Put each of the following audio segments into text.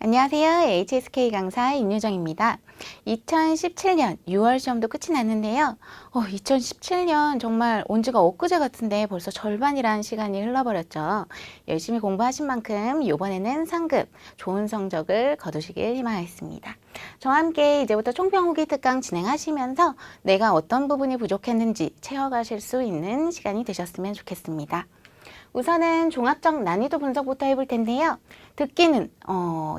안녕하세요. HSK 강사 임유정입니다. 2017년 6월 시험도 끝이 났는데요. 2017년 정말 온 지가 엊그제 같은데 벌써 절반이라는 시간이 흘러버렸죠. 열심히 공부하신 만큼 이번에는 상급, 좋은 성적을 거두시길 희망하겠습니다. 저와 함께 이제부터 총평후기 특강 진행하시면서 내가 어떤 부분이 부족했는지 채워가실 수 있는 시간이 되셨으면 좋겠습니다. 우선은 종합적 난이도 분석부터 해볼 텐데요. 듣기는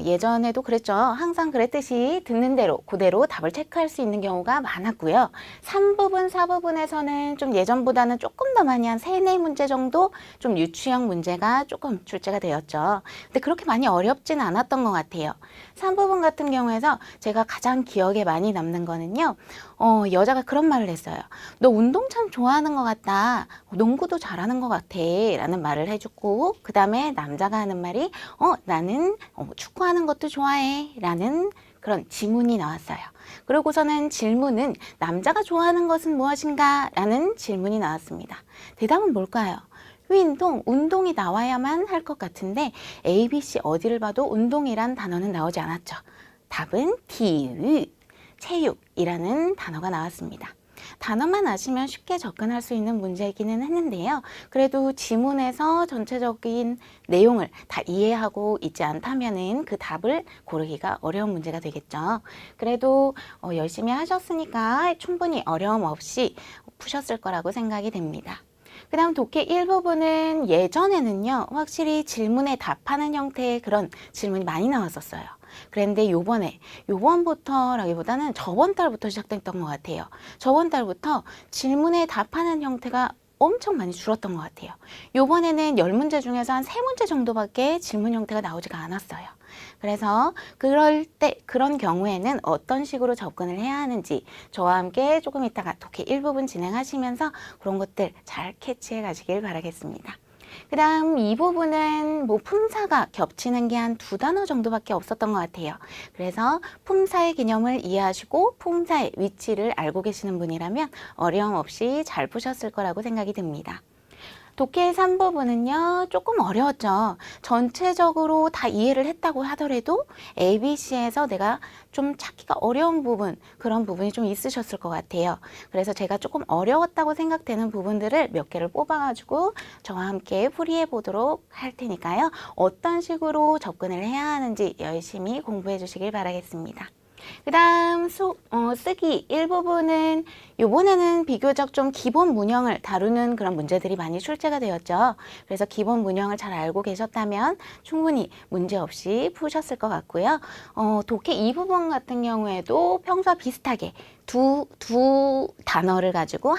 예전에도 그랬죠. 항상 그랬듯이 듣는 대로 그대로 답을 체크할 수 있는 경우가 많았고요. 3부분, 4부분에서는 좀 예전보다는 조금 더 많이 한 3, 4문제 정도 좀 유추형 문제가 조금 출제가 되었죠. 근데 그렇게 많이 어렵진 않았던 것 같아요. 3부분 같은 경우에서 제가 가장 기억에 많이 남는 거는요. 여자가 그런 말을 했어요. 너 운동 참 좋아하는 것 같다. 농구도 잘하는 것 같아. 라는 말을 해주고 그 다음에 남자가 하는 말이 나는 축구하는 것도 좋아해. 라는 그런 지문이 나왔어요. 그러고서는 질문은 남자가 좋아하는 것은 무엇인가? 라는 질문이 나왔습니다. 대답은 뭘까요? 운동이 나와야만 할 것 같은데 ABC 어디를 봐도 운동이란 단어는 나오지 않았죠. 답은体育, 체육이라는 단어가 나왔습니다. 단어만 아시면 쉽게 접근할 수 있는 문제이기는 했는데요. 그래도 지문에서 전체적인 내용을 다 이해하고 있지 않다면은 그 답을 고르기가 어려운 문제가 되겠죠. 그래도 열심히 하셨으니까 충분히 어려움 없이 푸셨을 거라고 생각이 됩니다. 그 다음 독해 1부분은 예전에는요, 확실히 질문에 답하는 형태의 그런 질문이 많이 나왔었어요. 그런데 요번부터라기보다는 저번 달부터 시작됐던 것 같아요. 저번 달부터 질문에 답하는 형태가 엄청 많이 줄었던 것 같아요. 요번에는 10문제 중에서 한 3문제 정도밖에 질문 형태가 나오지가 않았어요. 그래서 그런 경우에는 어떤 식으로 접근을 해야 하는지 저와 함께 조금 이따가 독해 1부분 진행하시면서 그런 것들 잘 캐치해 가시길 바라겠습니다. 그 다음 이 부분은 품사가 겹치는 게 한 2단어 정도밖에 없었던 것 같아요. 그래서 품사의 개념을 이해하시고 품사의 위치를 알고 계시는 분이라면 어려움 없이 잘 푸셨을 거라고 생각이 듭니다. 독해 3부분은요, 조금 어려웠죠. 전체적으로 다 이해를 했다고 하더라도 ABC에서 내가 좀 찾기가 어려운 부분, 그런 부분이 좀 있으셨을 것 같아요. 그래서 제가 조금 어려웠다고 생각되는 부분들을 몇 개를 뽑아가지고 저와 함께 풀이해 보도록 할 테니까요. 어떤 식으로 접근을 해야 하는지 열심히 공부해 주시길 바라겠습니다. 그 다음 쓰기 1부분은 요번에는 비교적 좀 기본 문형을 다루는 그런 문제들이 많이 출제가 되었죠. 그래서 기본 문형을 잘 알고 계셨다면 충분히 문제없이 푸셨을 것 같고요. 독해 2부분 같은 경우에도 평소와 비슷하게 두 단어를 가지고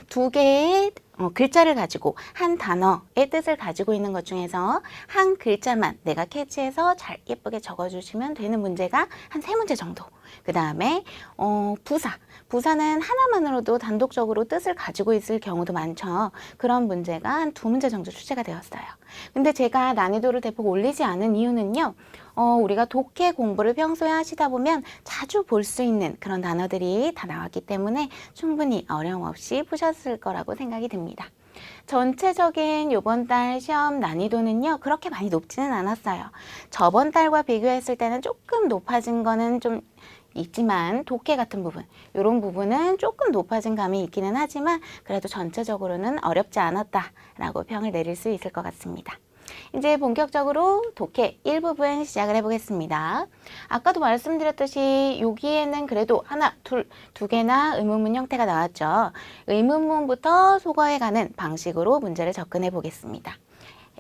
두 개의 글자를 가지고 한 단어의 뜻을 가지고 있는 것 중에서 한 글자만 내가 캐치해서 잘 예쁘게 적어주시면 되는 문제가 한 3문제 정도. 그 다음에 부사는 하나만으로도 단독적으로 뜻을 가지고 있을 경우도 많죠. 그런 문제가 한 2문제 정도 출제가 되었어요. 근데 제가 난이도를 대폭 올리지 않은 이유는요. 우리가 독해 공부를 평소에 하시다 보면 자주 볼 수 있는 그런 단어들이 다 나왔기 때문에 충분히 어려움 없이 푸셨을 거라고 생각이 듭니다. 전체적인 이번 달 시험 난이도는요, 그렇게 많이 높지는 않았어요. 저번 달과 비교했을 때는 조금 높아진 거는 좀 있지만 독해 같은 부분, 이런 부분은 조금 높아진 감이 있기는 하지만 그래도 전체적으로는 어렵지 않았다라고 평을 내릴 수 있을 것 같습니다. 이제 본격적으로 독해 1부분 시작을 해보겠습니다. 아까도 말씀드렸듯이 여기에는 그래도 두 개나 의문문 형태가 나왔죠. 의문문부터 소거해 가는 방식으로 문제를 접근해 보겠습니다.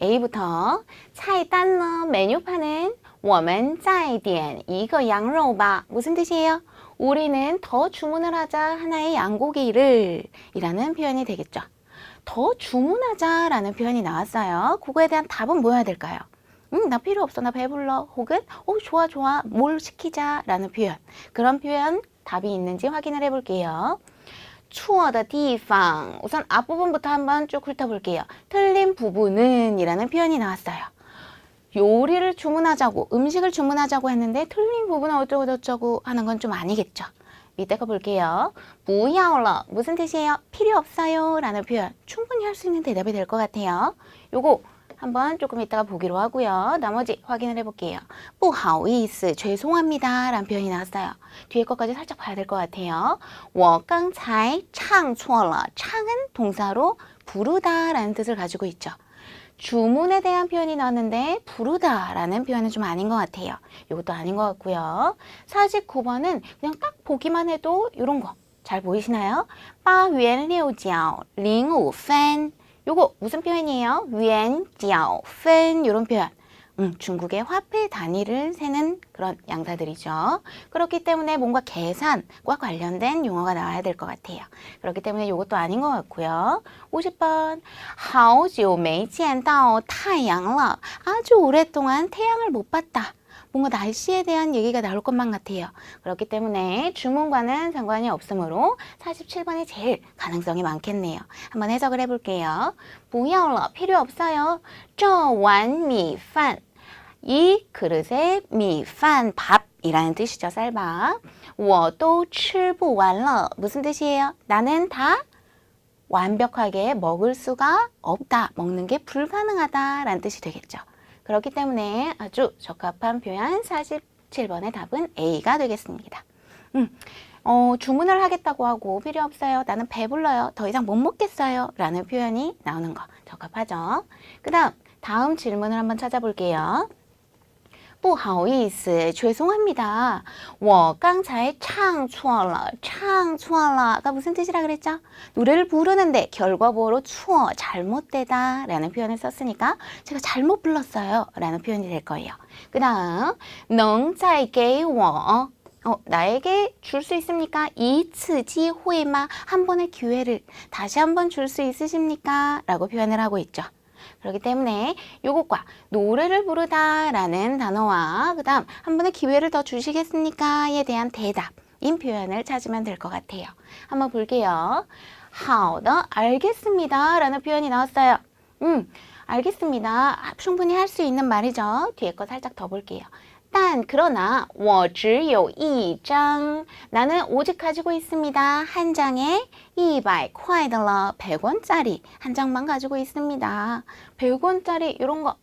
A부터 菜单呢 메뉴판은 我们再点一个羊肉吧 무슨 뜻이에요? 우리는 더 주문을 하자 하나의 양고기를 이라는 표현이 되겠죠. 더 주문하자라는 표현이 나왔어요. 그거에 대한 답은 뭐여야 될까요? 나 필요 없어, 나 배불러. 혹은 좋아, 뭘 시키자 라는 표현. 그런 표현 답이 있는지 확인을 해볼게요. 错的地方 우선 앞부분부터 한번 쭉 훑어볼게요. 틀린 부분은 이라는 표현이 나왔어요. 요리를 주문하자고, 음식을 주문하자고 했는데 틀린 부분은 어쩌고저쩌고 하는 건 좀 아니겠죠. 밑에 거 볼게요. 不要了 무슨 뜻이에요? 필요 없어요 라는 표현 충분히 할 수 있는 대답이 될 것 같아요. 요거 한번 조금 이따가 보기로 하고요. 나머지 확인을 해볼게요. 不好意思, 죄송합니다 라는 표현이 나왔어요. 뒤에 것까지 살짝 봐야 될 것 같아요. 我刚才唱错了. 창은 동사로 부르다 라는 뜻을 가지고 있죠. 주문에 대한 표현이 나왔는데 부르다 라는 표현은 좀 아닌 것 같아요. 이것도 아닌 것 같고요. 49번은 그냥 딱 보기만 해도 이런 거 잘 보이시나요? 8元6角05分. 요거 무슨 표현이에요? 元角分이런 표현. 중국의 화폐 단위를 세는 그런 양사들이죠. 그렇기 때문에 뭔가 계산과 관련된 용어가 나와야 될 것 같아요. 그렇기 때문에 이것도 아닌 것 같고요. 50번 好久没见到太阳了. 아주 오랫동안 태양을 못 봤다. 뭔가 날씨에 대한 얘기가 나올 것만 같아요. 그렇기 때문에 주문과는 상관이 없으므로 47번이 제일 가능성이 많겠네요. 한번 해석을 해볼게요. 不要了, 필요 없어요. 这碗米饭. 이 그릇에 米饭, 밥이라는 뜻이죠. 쌀밥. 我都吃不完了. 무슨 뜻이에요? 나는 다 완벽하게 먹을 수가 없다. 먹는 게 불가능하다 라는 뜻이 되겠죠. 그렇기 때문에 아주 적합한 표현 47번의 답은 A가 되겠습니다. 주문을 하겠다고 하고 필요 없어요. 나는 배불러요. 더 이상 못 먹겠어요. 라는 표현이 나오는 거 적합하죠. 다음 질문을 한번 찾아볼게요. 不好意思, 죄송합니다. 我刚才唱错了. 唱错了가 무슨 뜻이라 그랬죠? 노래를 부르는데 결과보로 错, 잘못되다 라는 표현을 썼으니까 제가 잘못 불렀어요 라는 표현이 될 거예요. 그 다음 能再给我 나에게 줄 수 있습니까? 一次机会吗? 한 번의 기회를 다시 한번 줄 수 있으십니까? 라고 표현을 하고 있죠. 그렇기 때문에 요것과 노래를 부르다 라는 단어와 그 다음 한 번의 기회를 더 주시겠습니까? 에 대한 대답인 표현을 찾으면 될 것 같아요. 한번 볼게요. 好的, 알겠습니다 라는 표현이 나왔어요. 알겠습니다. 충분히 할 수 있는 말이죠. 뒤에 거 살짝 더 볼게요. 그러나 我只有一张. 나는 오직 가지고 있습니다. 한 장에 100块的了. 100원짜리 한 장만 가지고 있습니다. 100원짜리 이런 거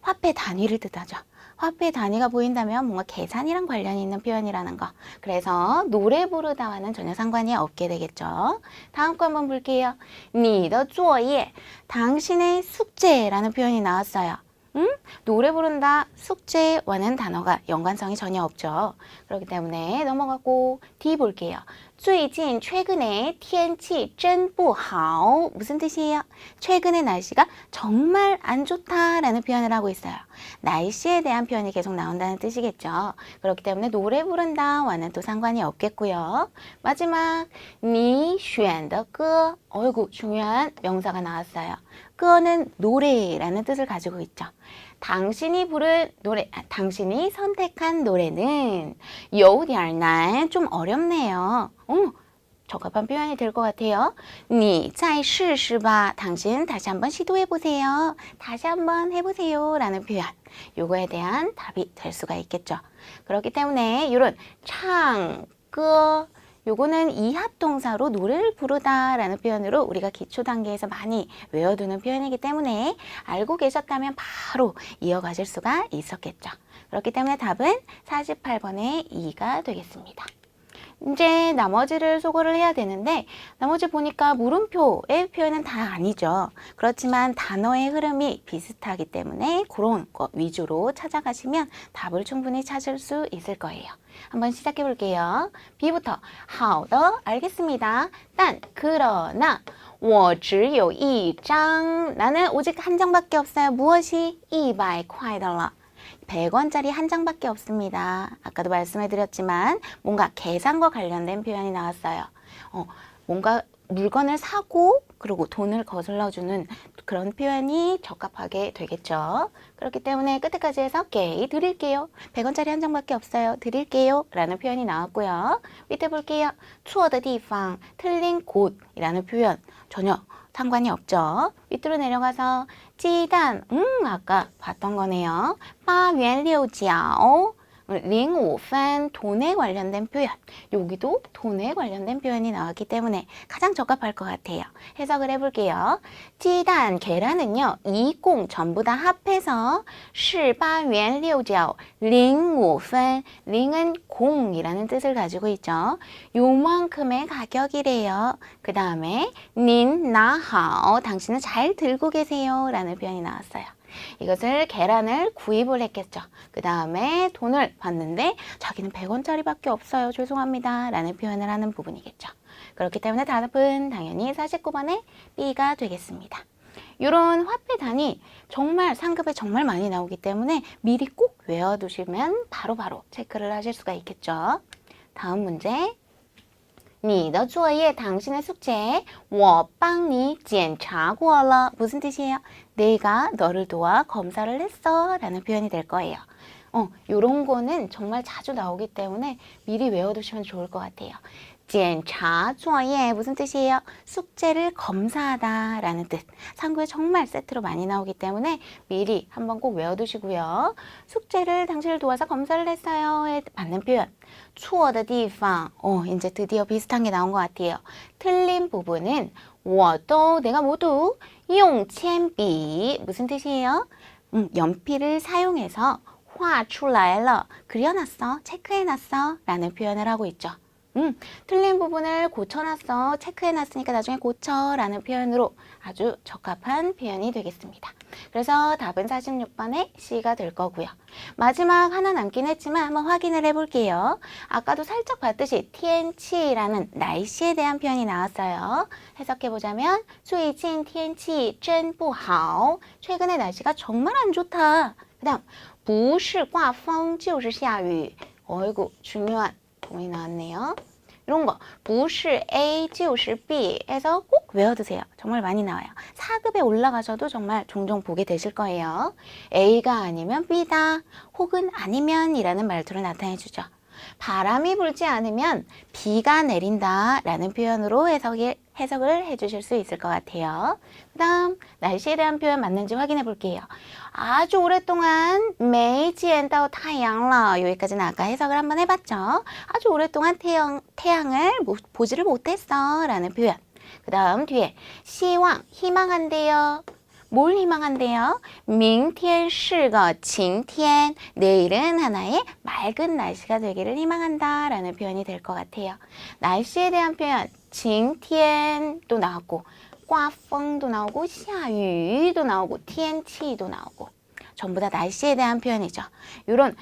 화폐 단위를 뜻하죠. 화폐 단위가 보인다면 뭔가 계산이랑 관련이 있는 표현이라는 거. 그래서 노래 부르다와는 전혀 상관이 없게 되겠죠. 다음 거 한번 볼게요. 你的作业, 당신의 숙제라는 표현이 나왔어요. 노래 부른다, 숙제와는 단어가 연관성이 전혀 없죠. 그렇기 때문에 넘어가고 D 볼게요. 最近 최근에 天气真不好. 무슨 뜻이에요? 최근에 날씨가 정말 안 좋다라는 표현을 하고 있어요. 날씨에 대한 표현이 계속 나온다는 뜻이겠죠. 그렇기 때문에 노래 부른다와는 또 상관이 없겠고요. 마지막 你选的歌. 어이구, 중요한 명사가 나왔어요. 끄어는 노래라는 뜻을 가지고 있죠. 당신이 부른 노래, 당신이 선택한 노래는 有点难, 좀 어렵네요. 적합한 표현이 될 것 같아요. 你再试试吧. 당신 다시 한번 시도해보세요. 다시 한번 해보세요. 라는 표현. 요거에 대한 답이 될 수가 있겠죠. 그렇기 때문에 이런 창, 끄, 요거는 이합동사로 노래를 부르다 라는 표현으로 우리가 기초 단계에서 많이 외워두는 표현이기 때문에 알고 계셨다면 바로 이어가실 수가 있었겠죠. 그렇기 때문에 답은 48번의 2가 되겠습니다. 이제 나머지를 소거를 해야 되는데 나머지 보니까 물음표의 표현은 다 아니죠. 그렇지만 단어의 흐름이 비슷하기 때문에 그런 거 위주로 찾아가시면 답을 충분히 찾을 수 있을 거예요. 한번 시작해 볼게요. B부터 好的, 알겠습니다. 그러나 我只有一张. 나는 오직 한 장밖에 없어요. 무엇이? 100块的了. 100원짜리 한 장밖에 없습니다. 아까도 말씀해드렸지만 뭔가 계산과 관련된 표현이 나왔어요. 뭔가 물건을 사고 그리고 돈을 거슬러주는 그런 표현이 적합하게 되겠죠. 그렇기 때문에 끝에까지 해서 게 드릴게요. 100원짜리 한 장밖에 없어요. 드릴게요. 라는 표현이 나왔고요. 밑에 볼게요. 错的地方, 틀린 곳이라는 표현 전혀 상관이 없죠. 밑으로 내려가서 鸡蛋, 아까 봤던 거네요. 8元6角, 링5fen 돈에 관련된 표현. 여기도 돈에 관련된 표현이 나왔기 때문에 가장 적합할 것 같아요. 해석을 해볼게요. 鸡蛋, 계란은요. 20 전부 다 합해서 18元6角 링5fen, 링은 0이라는 뜻을 가지고 있죠. 요만큼의 가격이래요. 그 다음에 您拿好, 당신은 잘 들고 계세요 라는 표현이 나왔어요. 이것을 계란을 구입을 했겠죠. 그 다음에 돈을 받는데 자기는 100원짜리밖에 없어요. 죄송합니다. 라는 표현을 하는 부분이겠죠. 그렇기 때문에 답은 당연히 49번의 B가 되겠습니다. 이런 화폐 단위 정말 상급에 정말 많이 나오기 때문에 미리 꼭 외워두시면 바로바로 체크를 하실 수가 있겠죠. 다음 문제. 你的作业, 당신의 숙제, 我帮你检查过了. 무슨 뜻이에요? 내가 너를 도와 검사를 했어 라는 표현이 될 거예요. 요런 거는 정말 자주 나오기 때문에 미리 외워두시면 좋을 것 같아요. 检查作业 무슨 뜻이에요? 숙제를 검사하다 라는 뜻. 상구에 정말 세트로 많이 나오기 때문에 미리 한번 꼭 외워두시고요. 숙제를 당신을 도와서 검사를 했어요에 맞는 표현. 错的地方. 이제 드디어 비슷한 게 나온 것 같아요. 틀린 부분은 我都 내가 모두 用铅笔 무슨 뜻이에요? 연필을 사용해서 画出来了 그려놨어, 체크해놨어 라는 표현을 하고 있죠. 틀린 부분을 고쳐놨어, 체크해놨으니까 나중에 고쳐 라는 표현으로 아주 적합한 표현이 되겠습니다. 그래서 답은 46번의 C가 될 거고요. 마지막 하나 남긴 했지만 한번 확인을 해볼게요. 아까도 살짝 봤듯이天气라는 날씨에 대한 표현이 나왔어요. 해석해보자면 最近天气真不好 최근에 날씨가 정말 안 좋다. 그 다음 不是刮风就是下雨 어이구 중요한 부분이 나왔네요. 이런 거, 不是 A 就是 B 해서 꼭 외워두세요. 정말 많이 나와요. 4급에 올라가셔도 정말 종종 보게 되실 거예요. A가 아니면 B다, 혹은 아니면 이라는 말투를 나타내주죠. 바람이 불지 않으면 비가 내린다 라는 표현으로 해석을 해주실 수 있을 것 같아요. 그 다음 날씨에 대한 표현 맞는지 확인해 볼게요. 아주 오랫동안 没见到太阳了 여기까지는 아까 해석을 한번 해봤죠. 아주 오랫동안 태양을 보지를 못했어 라는 표현. 그 다음 뒤에 希望 희망한대요. 뭘 희망한대요? 明天是个晴天 내일은 하나의 맑은 날씨가 되기를 희망한다 라는 표현이 될 것 같아요. 날씨에 대한 표현 晴天도 나왔고 刮风도 나오고 下雨도 나오고 天气도 나오고 전부 다 날씨에 대한 표현이죠. 이런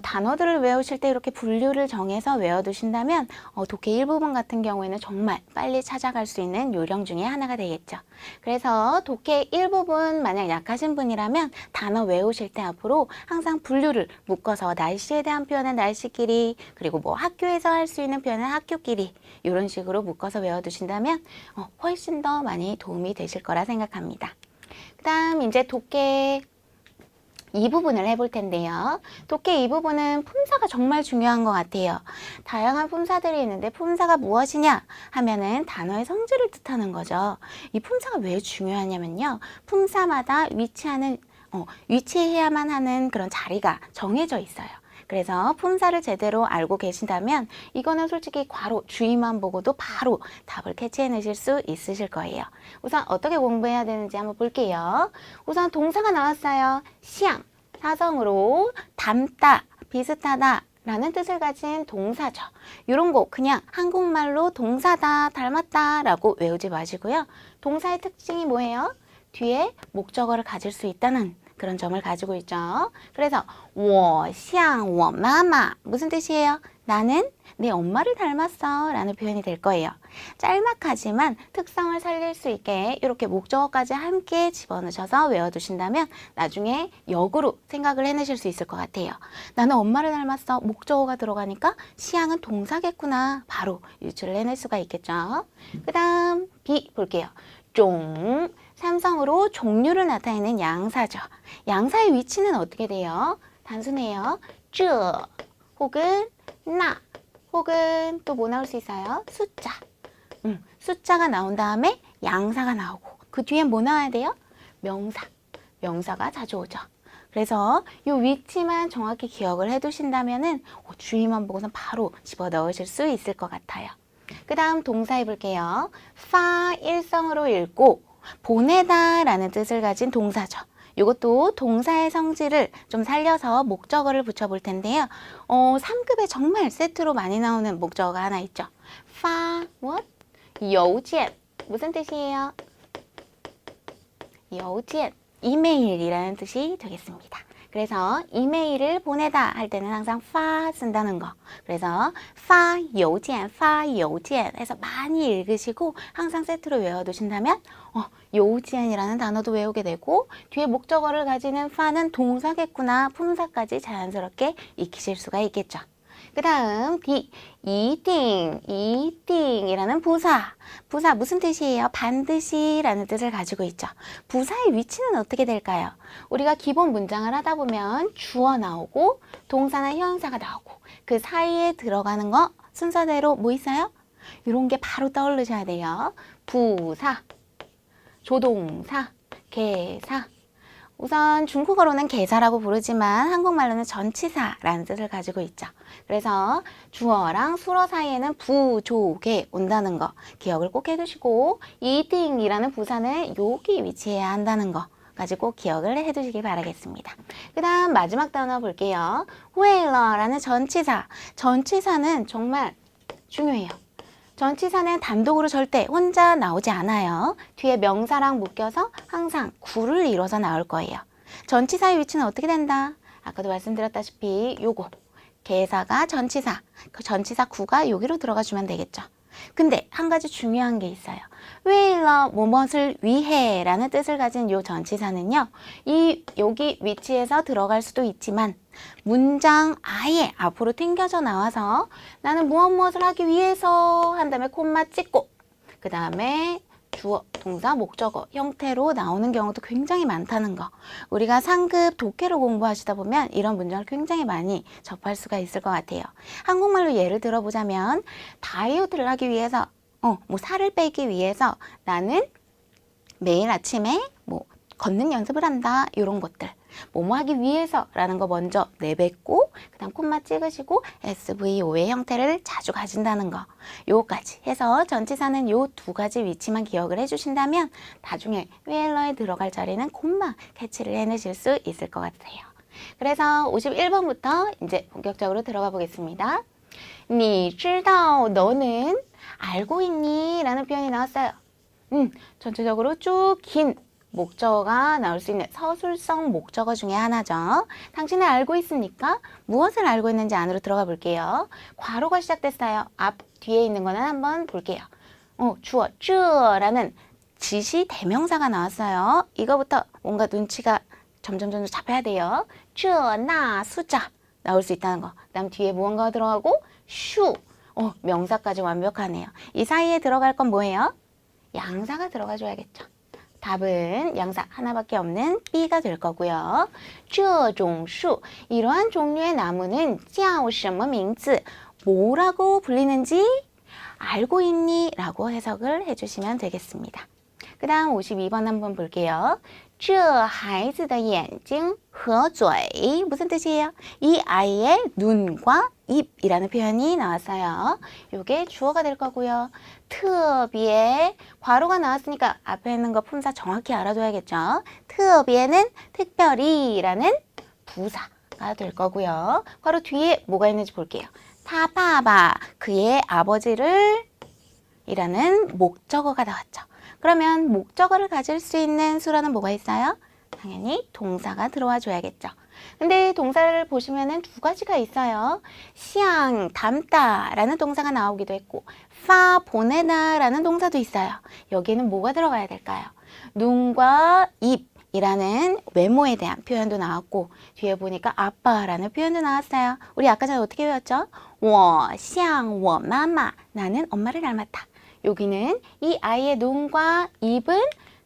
단어들을 외우실 때 이렇게 분류를 정해서 외워두신다면 독해 일부분 같은 경우에는 정말 빨리 찾아갈 수 있는 요령 중에 하나가 되겠죠. 그래서 독해 일부분 만약 약하신 분이라면 단어 외우실 때 앞으로 항상 분류를 묶어서 날씨에 대한 표현은 날씨끼리 그리고 뭐 학교에서 할 수 있는 표현은 학교끼리 이런 식으로 묶어서 외워두신다면 훨씬 더 많이 도움이 되실 거라 생각합니다. 그 다음 이제 독해 이 부분을 해볼 텐데요. 독해 이 부분은 품사가 정말 중요한 것 같아요. 다양한 품사들이 있는데 품사가 무엇이냐 하면은 단어의 성질을 뜻하는 거죠. 이 품사가 왜 중요하냐면요. 품사마다 위치해야만 하는 그런 자리가 정해져 있어요. 그래서 품사를 제대로 알고 계신다면 이거는 솔직히 괄호 주의만 보고도 바로 답을 캐치해내실 수 있으실 거예요. 우선 어떻게 공부해야 되는지 한번 볼게요. 우선 동사가 나왔어요. 시양, 사성으로 닮다, 비슷하다 라는 뜻을 가진 동사죠. 이런 거 그냥 한국말로 동사다, 닮았다 라고 외우지 마시고요. 동사의 특징이 뭐예요? 뒤에 목적어를 가질 수 있다는 그런 점을 가지고 있죠. 그래서 我像我妈妈 무슨 뜻이에요? 나는 내 엄마를 닮았어 라는 표현이 될 거예요. 짤막하지만 특성을 살릴 수 있게 이렇게 목적어까지 함께 집어넣으셔서 외워두신다면 나중에 역으로 생각을 해내실 수 있을 것 같아요. 나는 엄마를 닮았어. 목적어가 들어가니까 시향은 동사겠구나. 바로 유추를 해낼 수가 있겠죠. 그 다음 B 볼게요. 종, 삼성으로 종류를 나타내는 양사죠. 양사의 위치는 어떻게 돼요? 단순해요. 这 혹은 那 혹은 또 뭐 나올 수 있어요? 숫자. 숫자가 나온 다음에 양사가 나오고 그 뒤에 뭐 나와야 돼요? 명사. 명사가 자주 오죠. 그래서 이 위치만 정확히 기억을 해두신다면은 주의만 보고선 바로 집어넣으실 수 있을 것 같아요. 그 다음 동사 해볼게요. 파 일성으로 읽고 보내다 라는 뜻을 가진 동사죠. 이것도 동사의 성질을 좀 살려서 목적어를 붙여볼 텐데요. 3급에 정말 세트로 많이 나오는 목적어가 하나 있죠. 파, what? 邮件. 무슨 뜻이에요? 邮件, 이메일이라는 뜻이 되겠습니다. 그래서 이메일을 보내다 할 때는 항상 파 쓴다는 거. 그래서 파邮件, 파邮件 해서 많이 읽으시고 항상 세트로 외워두신다면 邮件이라는 단어도 외우게 되고 뒤에 목적어를 가지는 파는 동사겠구나 품사까지 자연스럽게 익히실 수가 있겠죠. 그 다음 D, 이띵이라는 부사. 부사 무슨 뜻이에요? 반드시 라는 뜻을 가지고 있죠. 부사의 위치는 어떻게 될까요? 우리가 기본 문장을 하다 보면 주어 나오고 동사나 형용사가 나오고 그 사이에 들어가는 거 순서대로 뭐 있어요? 이런 게 바로 떠오르셔야 돼요. 부사, 조동사, 개사. 우선 중국어로는 개사라고 부르지만 한국말로는 전치사라는 뜻을 가지고 있죠. 그래서 주어랑 수어 사이에는 부조개 온다는 거 기억을 꼭 해두시고 이띵이라는 부사는 여기 위치해야 한다는 거 가지고 기억을 해두시길 바라겠습니다. 그 다음 마지막 단어 볼게요. 为了라는 전치사. 전치사는 정말 중요해요. 전치사는 단독으로 절대 혼자 나오지 않아요. 뒤에 명사랑 묶여서 항상 구를 이뤄서 나올 거예요. 전치사의 위치는 어떻게 된다? 아까도 말씀드렸다시피 요거 개사가 전치사, 그 전치사 구가 여기로 들어가 주면 되겠죠. 근데 한 가지 중요한 게 있어요. 为了무엇을 위해 라는 뜻을 가진 요 전치사는요. 여기 위치에서 들어갈 수도 있지만 문장 아예 앞으로 튕겨져 나와서 나는 무엇을 하기 위해서 한 다음에 콤마 찍고 그 다음에 주어, 동사, 목적어 형태로 나오는 경우도 굉장히 많다는 거. 우리가 상급 독해로 공부하시다 보면 이런 문장을 굉장히 많이 접할 수가 있을 것 같아요. 한국말로 예를 들어보자면 다이어트를 하기 위해서 살을 빼기 위해서 나는 매일 아침에 걷는 연습을 한다. 이런 것들. 뭐뭐 하기 위해서라는 거 먼저 내뱉고 그 다음 콤마 찍으시고 SVO의 형태를 자주 가진다는 거. 요거까지 해서 전치사는 요 두 가지 위치만 기억을 해주신다면 나중에 웨일러에 들어갈 자리는 콤마 캐치를 해내실 수 있을 것 같아요. 그래서 51번부터 이제 본격적으로 들어가 보겠습니다. 你知道 너는 알고 있니? 라는 표현이 나왔어요. 전체적으로 쭉 긴 목적어가 나올 수 있는 서술성 목적어 중에 하나죠. 당신은 알고 있습니까? 무엇을 알고 있는지 안으로 들어가 볼게요. 괄호가 시작됐어요. 앞 뒤에 있는 거는 한번 볼게요. 주어, 这라는 지시 대명사가 나왔어요. 이거부터 뭔가 눈치가 점점 잡혀야 돼요. 这,那, 숫자 나올 수 있다는 거. 그 다음 뒤에 무언가가 들어가고 슈, 명사까지 완벽하네요. 이 사이에 들어갈 건 뭐예요? 양사가 들어가줘야겠죠. 답은 양사 하나밖에 없는 B가 될 거고요. 这种树 이러한 종류의 나무는 叫什么名字 뭐라고 불리는지 알고 있니? 라고 해석을 해주시면 되겠습니다. 그 다음 52번 한번 볼게요. 这孩子的眼睛和嘴 무슨 뜻이에요? 이 아이의 눈과 입이라는 표현이 나왔어요. 이게 주어가 될 거고요. 特别 괄호가 나왔으니까 앞에 있는 거 품사 정확히 알아둬야겠죠. 特别는 특별히 라는 부사가 될 거고요. 괄호 뒤에 뭐가 있는지 볼게요. 他爸爸 그의 아버지를 이라는 목적어가 나왔죠. 그러면 목적어를 가질 수 있는 수라는 뭐가 있어요? 당연히 동사가 들어와 줘야겠죠. 근데 동사를 보시면은 두 가지가 있어요. 像, 담다 라는 동사가 나오기도 했고 파, 보내다 라는 동사도 있어요. 여기에는 뭐가 들어가야 될까요? 눈과 입이라는 외모에 대한 표현도 나왔고 뒤에 보니까 아빠라는 표현도 나왔어요. 우리 아까 전에 어떻게 배웠죠? 我像我妈妈 나는 엄마를 닮았다. 여기는 이 아이의 눈과 입은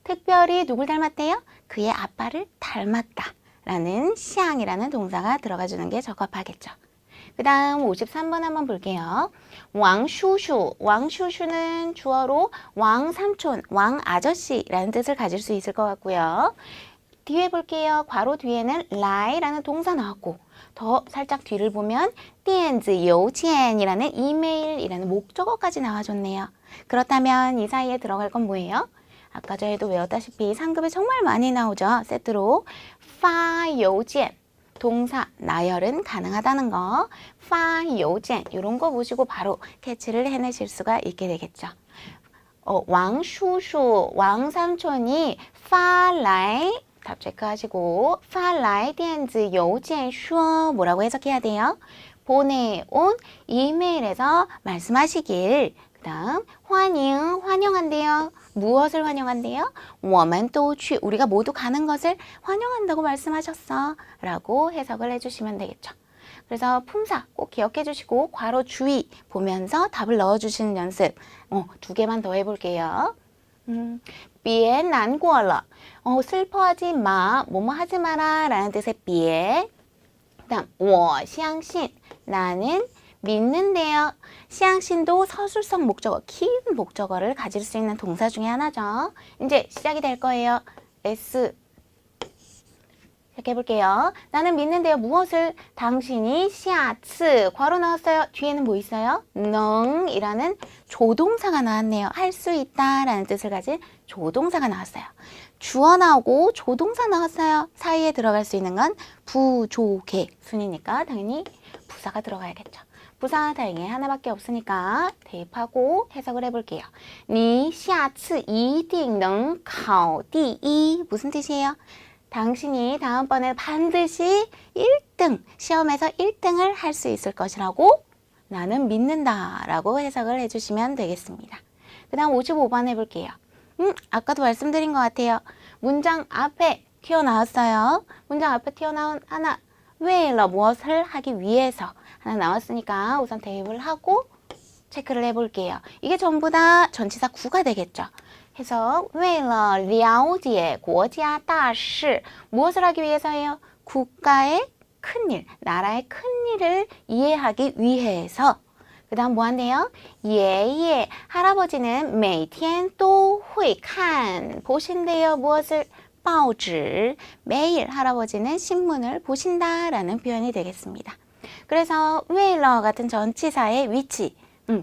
특별히 누굴 닮았대요? 그의 아빠를 닮았다 라는 시앙이라는 동사가 들어가 주는 게 적합하겠죠. 그 다음 53번 한번 볼게요. 왕슈슈, 왕슈슈는 주어로 왕삼촌, 왕아저씨라는 뜻을 가질 수 있을 것 같고요. 뒤에 볼게요. 괄호 뒤에는 라이라는 동사 나왔고 더 살짝 뒤를 보면 电子邮件이라는 이메일이라는 목적어까지 나와줬네요. 그렇다면 이 사이에 들어갈 건 뭐예요? 아까 전에도 외웠다시피 상급에 정말 많이 나오죠. 세트로 发邮件 동사 나열은 가능하다는 거 发邮件 이런 거 보시고 바로 캐치를 해내실 수가 있게 되겠죠. 왕叔叔, 왕삼촌이 发来답 체크하시고 发来电子邮件说뭐라고 해석해야 돼요? 보내온 이메일에서 말씀하시길. 그 다음 환영한대요. 무엇을 환영한대요? 我们都去 우리가 모두 가는 것을 환영한다고 말씀하셨어 라고 해석을 해주시면 되겠죠. 그래서 품사 꼭 기억해 주시고 괄호 주의 보면서 답을 넣어주시는 연습 2개만 더 해볼게요. 别难过了 슬퍼하지 마, 뭐뭐 하지 마라 라는 뜻의 别 그다음 我相信 나는 믿는데요. 相信도 서술성 목적어, 긴 목적어를 가질 수 있는 동사 중에 하나죠. 이제 시작이 될 거예요. S 시작해볼게요. 나는 믿는데요. 무엇을? 당신이 下次 괄호 나왔어요. 뒤에는 뭐 있어요? 能 이라는 조동사가 나왔네요. 할 수 있다 라는 뜻을 가진 조동사가 나왔어요. 주어 나오고 조동사 나왔어요. 사이에 들어갈 수 있는 건 부조개 순이니까 당연히 부사가 들어가야겠죠. 부사 다행히 하나밖에 없으니까 대입하고 해석을 해볼게요. 你下次一定能考第一 무슨 뜻이에요? 당신이 다음번에 반드시 1등, 시험에서 1등을 할 수 있을 것이라고 나는 믿는다 라고 해석을 해주시면 되겠습니다. 그 다음 55번 해볼게요. 아까도 말씀드린 것 같아요. 문장 앞에 튀어나왔어요. 문장 앞에 튀어나온 하나, 为了 무엇을 하기 위해서 하나 나왔으니까 우선 대입을 하고 체크를 해볼게요. 이게 전부 다 전치사 구가 되겠죠. 해서 为了了解国家大事 무엇을 하기 위해서예요? 국가의 큰일, 나라의 큰일을 이해하기 위해서. 그 다음 뭐 한대요? 爷爷 할아버지는 每天都会看 보신대요. 무엇을? 报纸 매일 할아버지는 신문을 보신다라는 표현이 되겠습니다. 그래서 为了 같은 전치사의 위치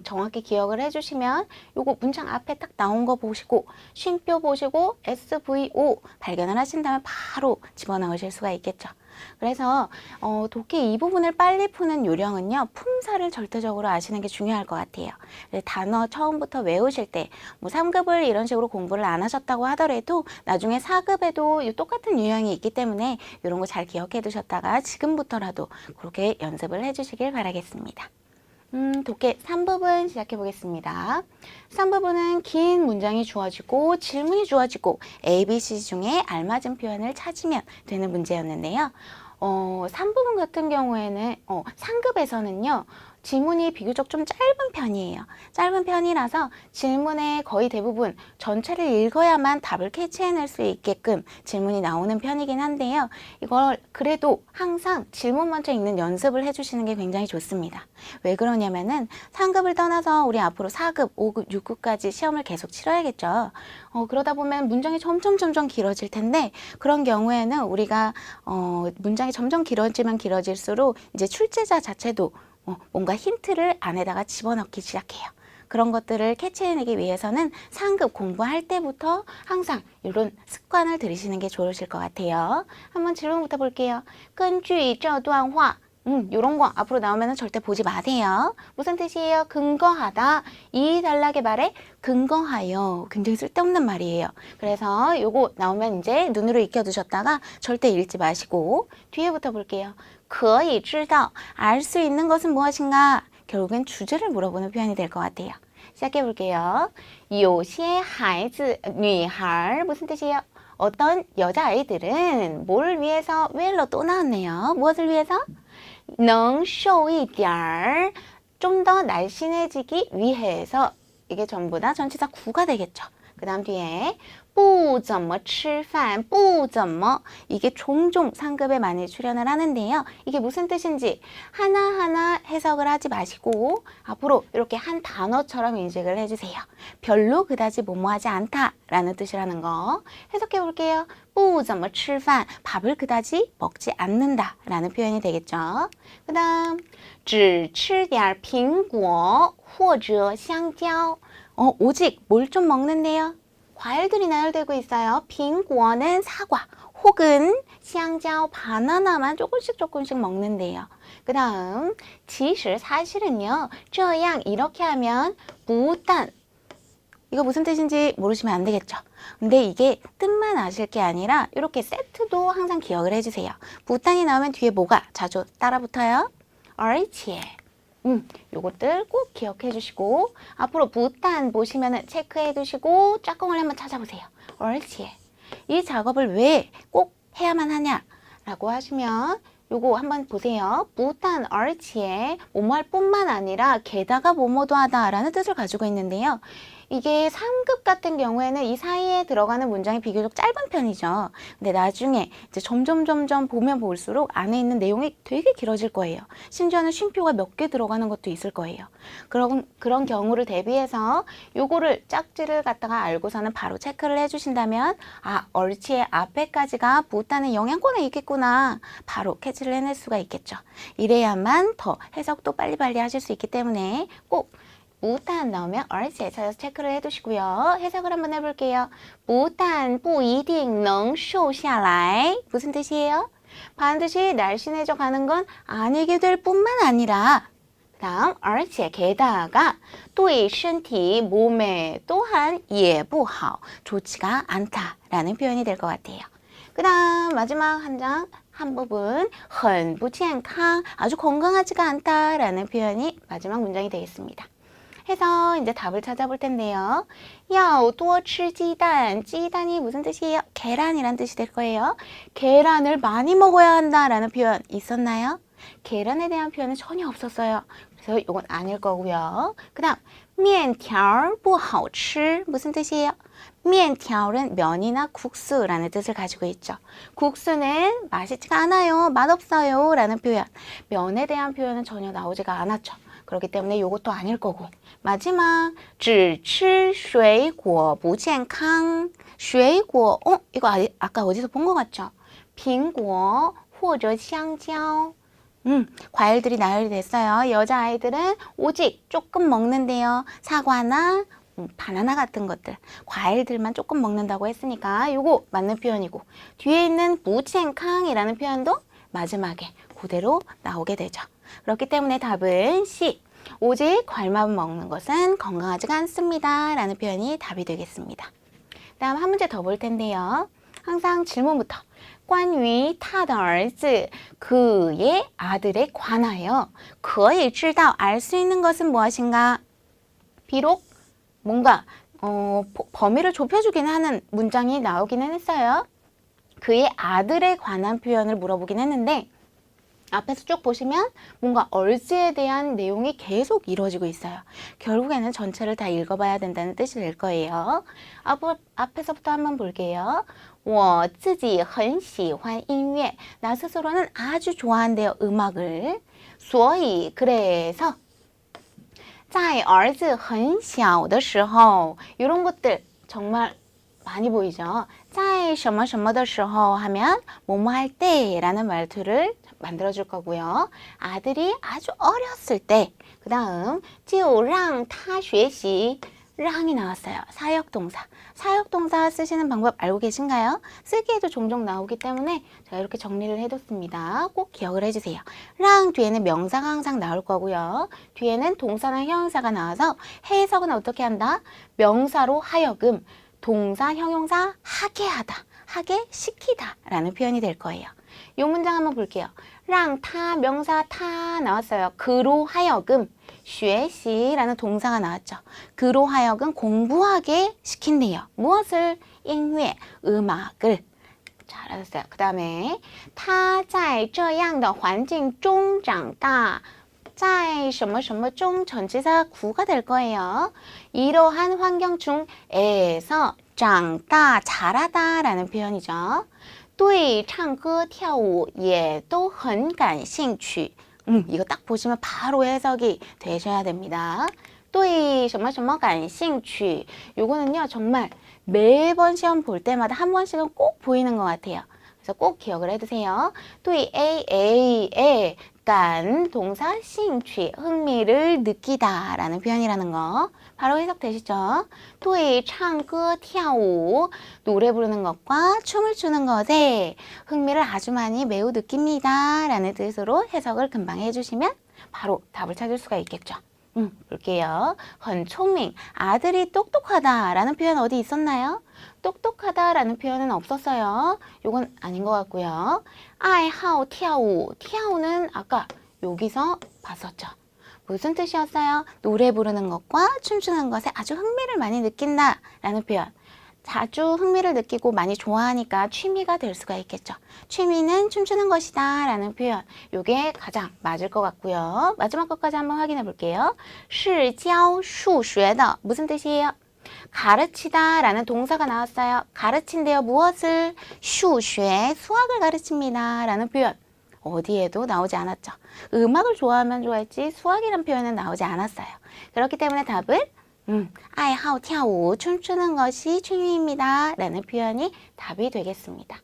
정확히 기억을 해주시면 요거 문장 앞에 딱 나온 거 보시고 쉼표 보시고 SVO 발견을 하신다면 바로 집어넣으실 수가 있겠죠. 그래서 독해 이 부분을 빨리 푸는 요령은요. 품사를 절대적으로 아시는 게 중요할 것 같아요. 단어 처음부터 외우실 때 뭐 3급을 이런 식으로 공부를 안 하셨다고 하더라도 나중에 4급에도 똑같은 유형이 있기 때문에 이런 거 잘 기억해 두셨다가 지금부터라도 그렇게 연습을 해주시길 바라겠습니다. 독해 3부분 시작해 보겠습니다. 3부분은 긴 문장이 주어지고 질문이 주어지고 A, B, C 중에 알맞은 표현을 찾으면 되는 문제였는데요. 3부분 같은 경우에는 상급에서는요. 지문이 비교적 좀 짧은 편이에요. 짧은 편이라서 질문의 거의 대부분 전체를 읽어야만 답을 캐치해낼 수 있게끔 질문이 나오는 편이긴 한데요. 이걸 그래도 항상 질문 먼저 읽는 연습을 해주시는 게 굉장히 좋습니다. 왜 그러냐면은 상급을 떠나서 우리 앞으로 4급, 5급, 6급까지 시험을 계속 치러야겠죠. 그러다 보면 문장이 점점 길어질 텐데 그런 경우에는 우리가 문장이 점점 길어지면 길어질수록 이제 출제자 자체도 뭔가 힌트를 안에다가 집어넣기 시작해요. 그런 것들을 캐치해내기 위해서는 상급 공부할 때부터 항상 이런 습관을 들이시는 게 좋으실 것 같아요. 한번 질문부터 볼게요. 根据这段话 이런 거 앞으로 나오면 절대 보지 마세요. 무슨 뜻이에요? 근거하다. 이 단락의 말에 근거하여. 굉장히 쓸데없는 말이에요. 그래서 요거 나오면 이제 눈으로 익혀두셨다가 절대 읽지 마시고 뒤에부터 볼게요. 可以知道 알 수 있는 것은 무엇인가? 결국엔 주제를 물어보는 표현이 될 것 같아요. 시작해 볼게요. 有些孩子, 女孩 무슨 뜻이에요? 어떤 여자아이들은 뭐를 위해서? 为了 또 나왔네요. 무엇을 위해서? 能瘦一点儿 좀 더 날씬해지기 위해서. 이게 전부 다 전치사 구가 되겠죠. 그 다음 뒤에 不怎么吃饭不怎么이게 종종 상급에 많이 출연을 하는데요. 이게 무슨 뜻인지 하나하나 해석을 하지 마시고 앞으로 이렇게 한 단어처럼 인식을 해주세요. 별로 그다지 뭐뭐하지 않다라는 뜻이라는 거 해석해 볼게요. 不怎么吃饭 밥을 그다지 먹지 않는다라는 표현이 되겠죠. 그 다음 只吃点苹果或者香蕉 오직 뭘 좀 먹는데요. 과일들이 나열되고 있어요. 빙고는 사과 혹은 香蕉 바나나만 조금씩 먹는데요. 그 다음 其实 사실은요. 这样 이렇게 하면 不但 이거 무슨 뜻인지 모르시면 안 되겠죠. 근데 이게 뜻만 아실 게 아니라 이렇게 세트도 항상 기억을 해주세요. 不但이 나오면 뒤에 뭐가 자주 따라 붙어요? 而且 요것들 꼭 기억해 주시고 앞으로 부탄 보시면은 체크해 두시고 짝꿍을 한번 찾아보세요. 而且 이 작업을 왜 꼭 해야만 하냐라고 하시면 요거 한번 보세요. 부탄 而且 뭐뭐할 뿐만 아니라 게다가 뭐뭐도 하다라는 뜻을 가지고 있는데요. 이게 3급 같은 경우에는 이 사이에 들어가는 문장이 비교적 짧은 편이죠. 근데 나중에 이제 점점 보면 볼수록 안에 있는 내용이 되게 길어질 거예요. 심지어는 쉼표가 몇 개 들어가는 것도 있을 거예요. 그런 경우를 대비해서 요거를 짝지를 갖다가 알고서는 바로 체크를 해주신다면 아, 얼치의 앞에까지가 부탄의 영향권에 있겠구나. 바로 캐치를 해낼 수가 있겠죠. 이래야만 더 해석도 빨리빨리 하실 수 있기 때문에 꼭不但 나오면 而且 찾아서 체크를 해두시고요. 해석을 한번 해볼게요. 不但不一定能瘦下来 무슨 뜻이에요? 반드시 날씬해져 가는 건 아니게 될 뿐만 아니라 그 다음 而且 게다가 对身体 몸에 또한 也不好 좋지가 않다라는 표현이 될 것 같아요. 그 다음 마지막 한 부분 很不健康 아주 건강하지가 않다라는 표현이 마지막 문장이 되겠습니다. 해서 이제 답을 찾아볼 텐데요. 要多吃鸡蛋 鸡蛋이 무슨 뜻이에요? 계란이란 뜻이 될 거예요. 계란을 많이 먹어야 한다라는 표현 있었나요? 계란에 대한 표현은 전혀 없었어요. 그래서 이건 아닐 거고요. 그 다음 面条不好吃 무슨 뜻이에요? 面条은 면이나 국수라는 뜻을 가지고 있죠. 국수는 맛있지가 않아요. 맛없어요 라는 표현. 면에 대한 표현은 전혀 나오지가 않았죠. 그렇기 때문에 이것도 아닐 거고 마지막 只吃水果不健康 水果 이거 아까 어디서 본 것 같죠? 苹果或者香蕉 과일들이 나열이 됐어요. 여자아이들은 오직 조금 먹는데요. 사과나 바나나 같은 것들 과일들만 조금 먹는다고 했으니까 요거 맞는 표현이고 뒤에 있는 不健康이라는 표현도 마지막에 그대로 나오게 되죠. 그렇기 때문에 답은 C. 오직 과일만 먹는 것은 건강하지가 않습니다. 라는 표현이 답이 되겠습니다. 다음 한 문제 더 볼 텐데요. 항상 질문부터 关于他的儿子 그의 아들에 관하여 可以知道 알 수 있는 것은 무엇인가? 비록 뭔가 범위를 좁혀주긴 하는 문장이 나오기는 했어요. 그의 아들에 관한 표현을 물어보긴 했는데 앞에서 쭉 보시면 뭔가 얼즈에 대한 내용이 계속 이루어지고 있어요. 결국에는 전체를 다 읽어봐야 된다는 뜻이 될 거예요. 앞에서부터 한번 볼게요. 我自己很喜欢音乐. 나 스스로는 아주 좋아한대요. 음악을. 所以 그래서 在儿子很小的时候 이런 것들 정말 많이 보이죠. 在什么什么的时候 하면 뭐뭐 할 때라는 말투를 만들어줄 거고요. 아들이 아주 어렸을 때 그 다음 就让他学习 랑이 나왔어요. 사역동사. 사역동사 쓰시는 방법 알고 계신가요? 쓰기에도 종종 나오기 때문에 제가 이렇게 정리를 해뒀습니다. 꼭 기억을 해주세요. 랑 뒤에는 명사가 항상 나올 거고요. 뒤에는 동사나 형용사가 나와서 해석은 어떻게 한다? 명사로 하여금 동사, 형용사 하게 하다, 하게 시키다 라는 표현이 될 거예요. 이 문장 한번 볼게요. 랑, 타, 명사 타 나왔어요. 그로 하여금 学习 라는 동사가 나왔죠. 그로 하여금 공부하게 시킨대요. 무엇을? 音乐, 음악을. 잘하셨어요. 그 다음에 他在这样的环境中长大在什么什么중 전치사 구가 될 거예요. 이러한 환경 중에서 장다 잘하다 라는 표현이죠. 对唱歌跳舞也都很感兴趣. 이거 딱 보시면 바로 해석이 되셔야 됩니다. 对什么什么感兴趣. 요거는요 정말 매번 시험 볼 때마다 한 번씩은 꼭 보이는 것 같아요. 그래서 꼭 기억을 해두세요. 对 AA에 간 동사 兴趣 흥미를 느끼다 라는 표현이라는 거 바로 해석되시죠? 对唱歌跳舞 노래 부르는 것과 춤을 추는 것에 흥미를 아주 많이 매우 느낍니다 라는 뜻으로 해석을 금방 해주시면 바로 답을 찾을 수가 있겠죠. 볼게요. 很聪明 아들이 똑똑하다 라는 표현 어디 있었나요? 똑똑하다 라는 표현은 없었어요. 요건 아닌 것 같고요. 爱好跳舞 跳舞는 아까 여기서 봤었죠. 무슨 뜻이었어요? 노래 부르는 것과 춤추는 것에 아주 흥미를 많이 느낀다 라는 표현. 자주 흥미를 느끼고 많이 좋아하니까 취미가 될 수가 있겠죠. 취미는 춤추는 것이다 라는 표현. 요게 가장 맞을 것 같고요. 마지막 것까지 한번 확인해 볼게요. 是教数学的 무슨 뜻이에요? 가르치다 라는 동사가 나왔어요. 가르친대요. 무엇을? 数学 수학을 가르칩니다 라는 표현. 어디에도 나오지 않았죠. 음악을 좋아하면 좋아했지 수학이란 표현은 나오지 않았어요. 그렇기 때문에 답은 爱好跳舞 춤추는 것이 취미입니다 라는 표현이 답이 되겠습니다.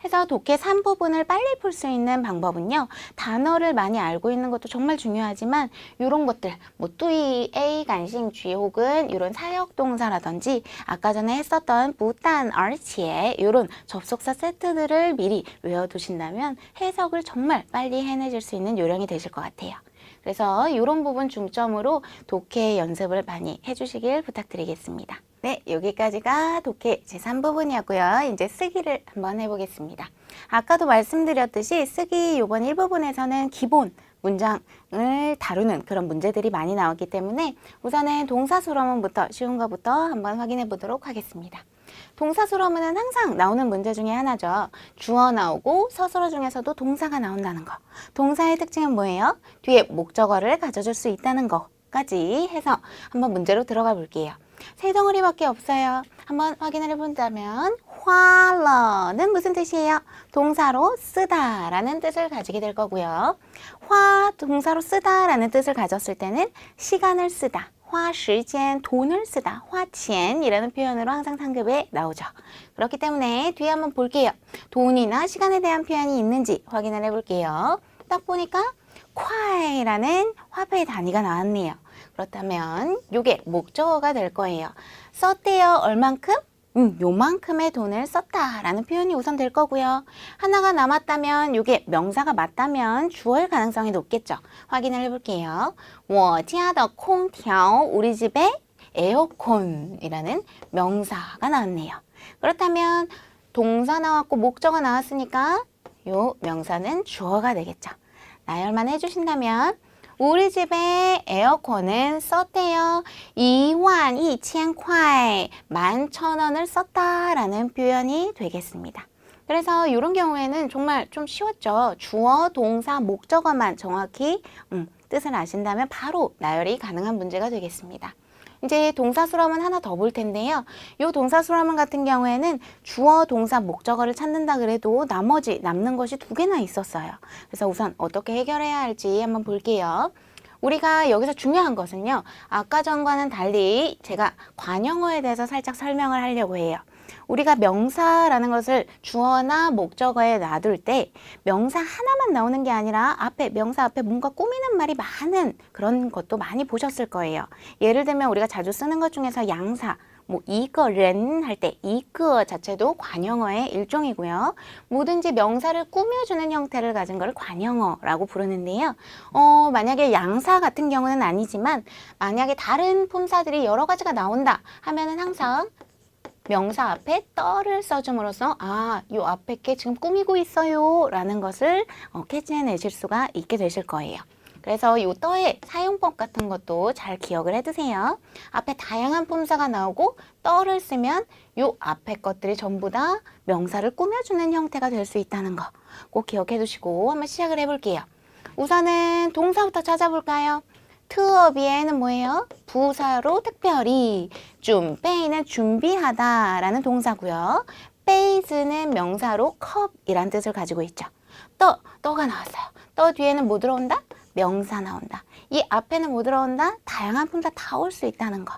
해서 독해 3부분을 빨리 풀 수 있는 방법은요. 단어를 많이 알고 있는 것도 정말 중요하지만 이런 것들 뭐 뚜이, A, 간싱쥐 혹은 이런 사역동사라든지 아까 전에 했었던 부단, 얼치에 이런 접속사 세트들을 미리 외워두신다면 해석을 정말 빨리 해내실 수 있는 요령이 되실 것 같아요. 그래서 이런 부분 중점으로 독해 연습을 많이 해주시길 부탁드리겠습니다. 네, 여기까지가 독해 제3부분이었고요. 이제 쓰기를 한번 해보겠습니다. 아까도 말씀드렸듯이 쓰기 이번 1부분에서는 기본 문장을 다루는 그런 문제들이 많이 나왔기 때문에 우선은 동사수러문부터 쉬운 거부터 한번 확인해 보도록 하겠습니다. 동사수러문은 항상 나오는 문제 중에 하나죠. 주어 나오고 서술어 중에서도 동사가 나온다는 거. 동사의 특징은 뭐예요? 뒤에 목적어를 가져줄 수 있다는 거까지 해서 한번 문제로 들어가 볼게요. 세 덩어리밖에 없어요. 한번 확인을 해본다면 화러는 무슨 뜻이에요? 동사로 쓰다 라는 뜻을 가지게 될 거고요. 화 동사로 쓰다 라는 뜻을 가졌을 때는 시간을 쓰다. 花时间 돈을 쓰다. 花钱이라는 표현으로 항상 상급에 나오죠. 그렇기 때문에 뒤에 한번 볼게요. 돈이나 시간에 대한 표현이 있는지 확인을 해볼게요. 딱 보니까 콰이라는 화폐의 단위가 나왔네요. 그렇다면 이게 목적어가 될 거예요. 썼대요. 얼만큼? 요만큼의 돈을 썼다라는 표현이 우선 될 거고요. 하나가 남았다면 이게 명사가 맞다면 주어일 가능성이 높겠죠. 확인을 해볼게요. 我家的空调 우리 집에 에어컨이라는 명사가 나왔네요. 그렇다면 동사 나왔고 목적어 나왔으니까 요 명사는 주어가 되겠죠. 나열만 해주신다면 우리 집에 에어컨은 썼대요. 22,000块 11,000원을 썼다라는 표현이 되겠습니다. 그래서 이런 경우에는 정말 좀 쉬웠죠. 주어, 동사, 목적어만 정확히 뜻을 아신다면 바로 나열이 가능한 문제가 되겠습니다. 이제 동사수러문 하나 더 볼 텐데요. 이 동사수러문 같은 경우에는 주어, 동사, 목적어를 찾는다 그래도 나머지 남는 것이 2개나 있었어요. 그래서 우선 어떻게 해결해야 할지 한번 볼게요. 우리가 여기서 중요한 것은요. 아까 전과는 달리 제가 관용어에 대해서 살짝 설명을 하려고 해요. 우리가 명사라는 것을 주어나 목적어에 놔둘 때 명사 하나만 나오는 게 아니라 명사 앞에 뭔가 꾸미는 말이 많은 그런 것도 많이 보셨을 거예요. 예를 들면 우리가 자주 쓰는 것 중에서 양사, 뭐 이거는 할 때 이거 자체도 관용어의 일종이고요. 뭐든지 명사를 꾸며주는 형태를 가진 걸 관용어라고 부르는데요. 만약에 양사 같은 경우는 아니지만 만약에 다른 품사들이 여러 가지가 나온다 하면은 항상 명사 앞에 떠를 써줌으로써 요 앞에 게 지금 꾸미고 있어요 라는 것을 캐치해내실 수가 있게 되실 거예요. 그래서 이 떠의 사용법 같은 것도 잘 기억을 해두세요. 앞에 다양한 품사가 나오고 떠를 쓰면 이 앞에 것들이 전부 다 명사를 꾸며주는 형태가 될 수 있다는 거 꼭 기억해 두시고 한번 시작을 해볼게요. 우선은 동사부터 찾아볼까요? 트어비에는 뭐예요? 부사로 특별히 준비는 준비하다라는 동사고요. 베이즈는 명사로 컵이란 뜻을 가지고 있죠. 떠가 나왔어요. 떠 뒤에는 뭐 들어온다? 명사 나온다. 이 앞에는 뭐 들어온다? 다양한 품사 다 올 수 있다는 거.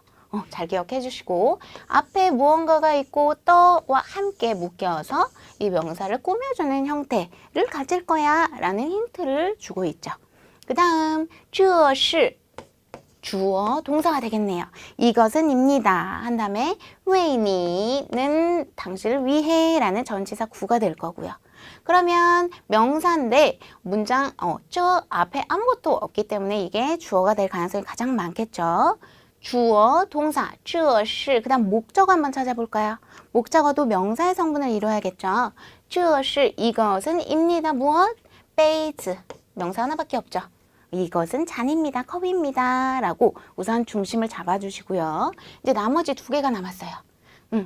잘 기억해 주시고 앞에 무언가가 있고 떠와 함께 묶여서 이 명사를 꾸며주는 형태를 가질 거야 라는 힌트를 주고 있죠. 그 다음 这是 주어 동사가 되겠네요. 이것은 입니다. 한 다음에 为你는 당신을 위해 라는 전치사 구가 될 거고요. 그러면 명사인데 문장 저 앞에 아무것도 없기 때문에 이게 주어가 될 가능성이 가장 많겠죠. 주어, 동사, 这是 그 다음 목적어 한번 찾아볼까요? 목적어도 명사의 성분을 이루어야겠죠. 这是 이것은 입니다. 무엇? 베이즈 명사 하나밖에 없죠. 이것은 잔입니다. 컵입니다. 라고 우선 중심을 잡아주시고요. 이제 나머지 두 개가 남았어요.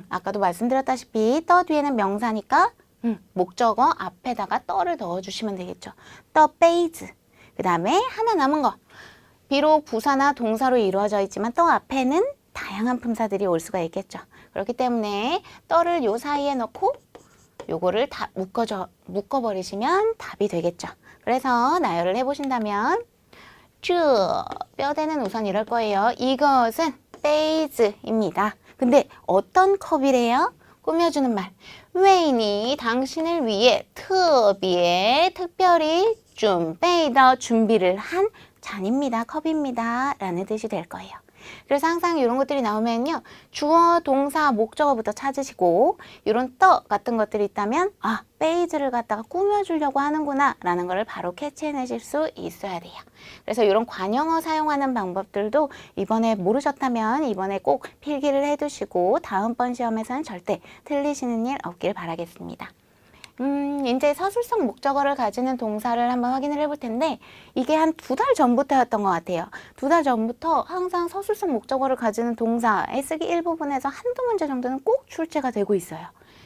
아까도 말씀드렸다시피 떠 뒤에는 명사니까 목적어 앞에다가 떠를 넣어주시면 되겠죠. 떠 베이즈. 그 다음에 하나 남은 거. 비록 부사나 동사로 이루어져 있지만 떠 앞에는 다양한 품사들이 올 수가 있겠죠. 그렇기 때문에 떠를 요 사이에 넣고 요거를 다 묶어버리시면 답이 되겠죠. 그래서 나열을 해보신다면 这 뼈대는 우선 이럴 거예요. 이것은 베이즈입니다. 근데 어떤 컵이래요? 꾸며주는 말. 为你 당신을 위해 特别 특별히 准备的 준비를 한 잔입니다. 컵입니다. 라는 뜻이 될 거예요. 그래서 항상 이런 것들이 나오면요. 주어, 동사, 목적어부터 찾으시고 이런 떠 같은 것들이 있다면 아, 베이즈를 갖다가 꾸며주려고 하는구나 라는 걸 바로 캐치해내실 수 있어야 돼요. 그래서 이런 관형어 사용하는 방법들도 이번에 모르셨다면 이번에 꼭 필기를 해두시고 다음번 시험에서는 절대 틀리시는 일 없길 바라겠습니다. 이제 서술성 목적어를 가지는 동사를 한번 확인을 해볼 텐데 이게 한 2달 전부터였던 것 같아요. 2달 전부터 항상 서술성 목적어를 가지는 동사의 쓰기 일부분에서 한두 문제 정도는 꼭 출제가 되고 있어요.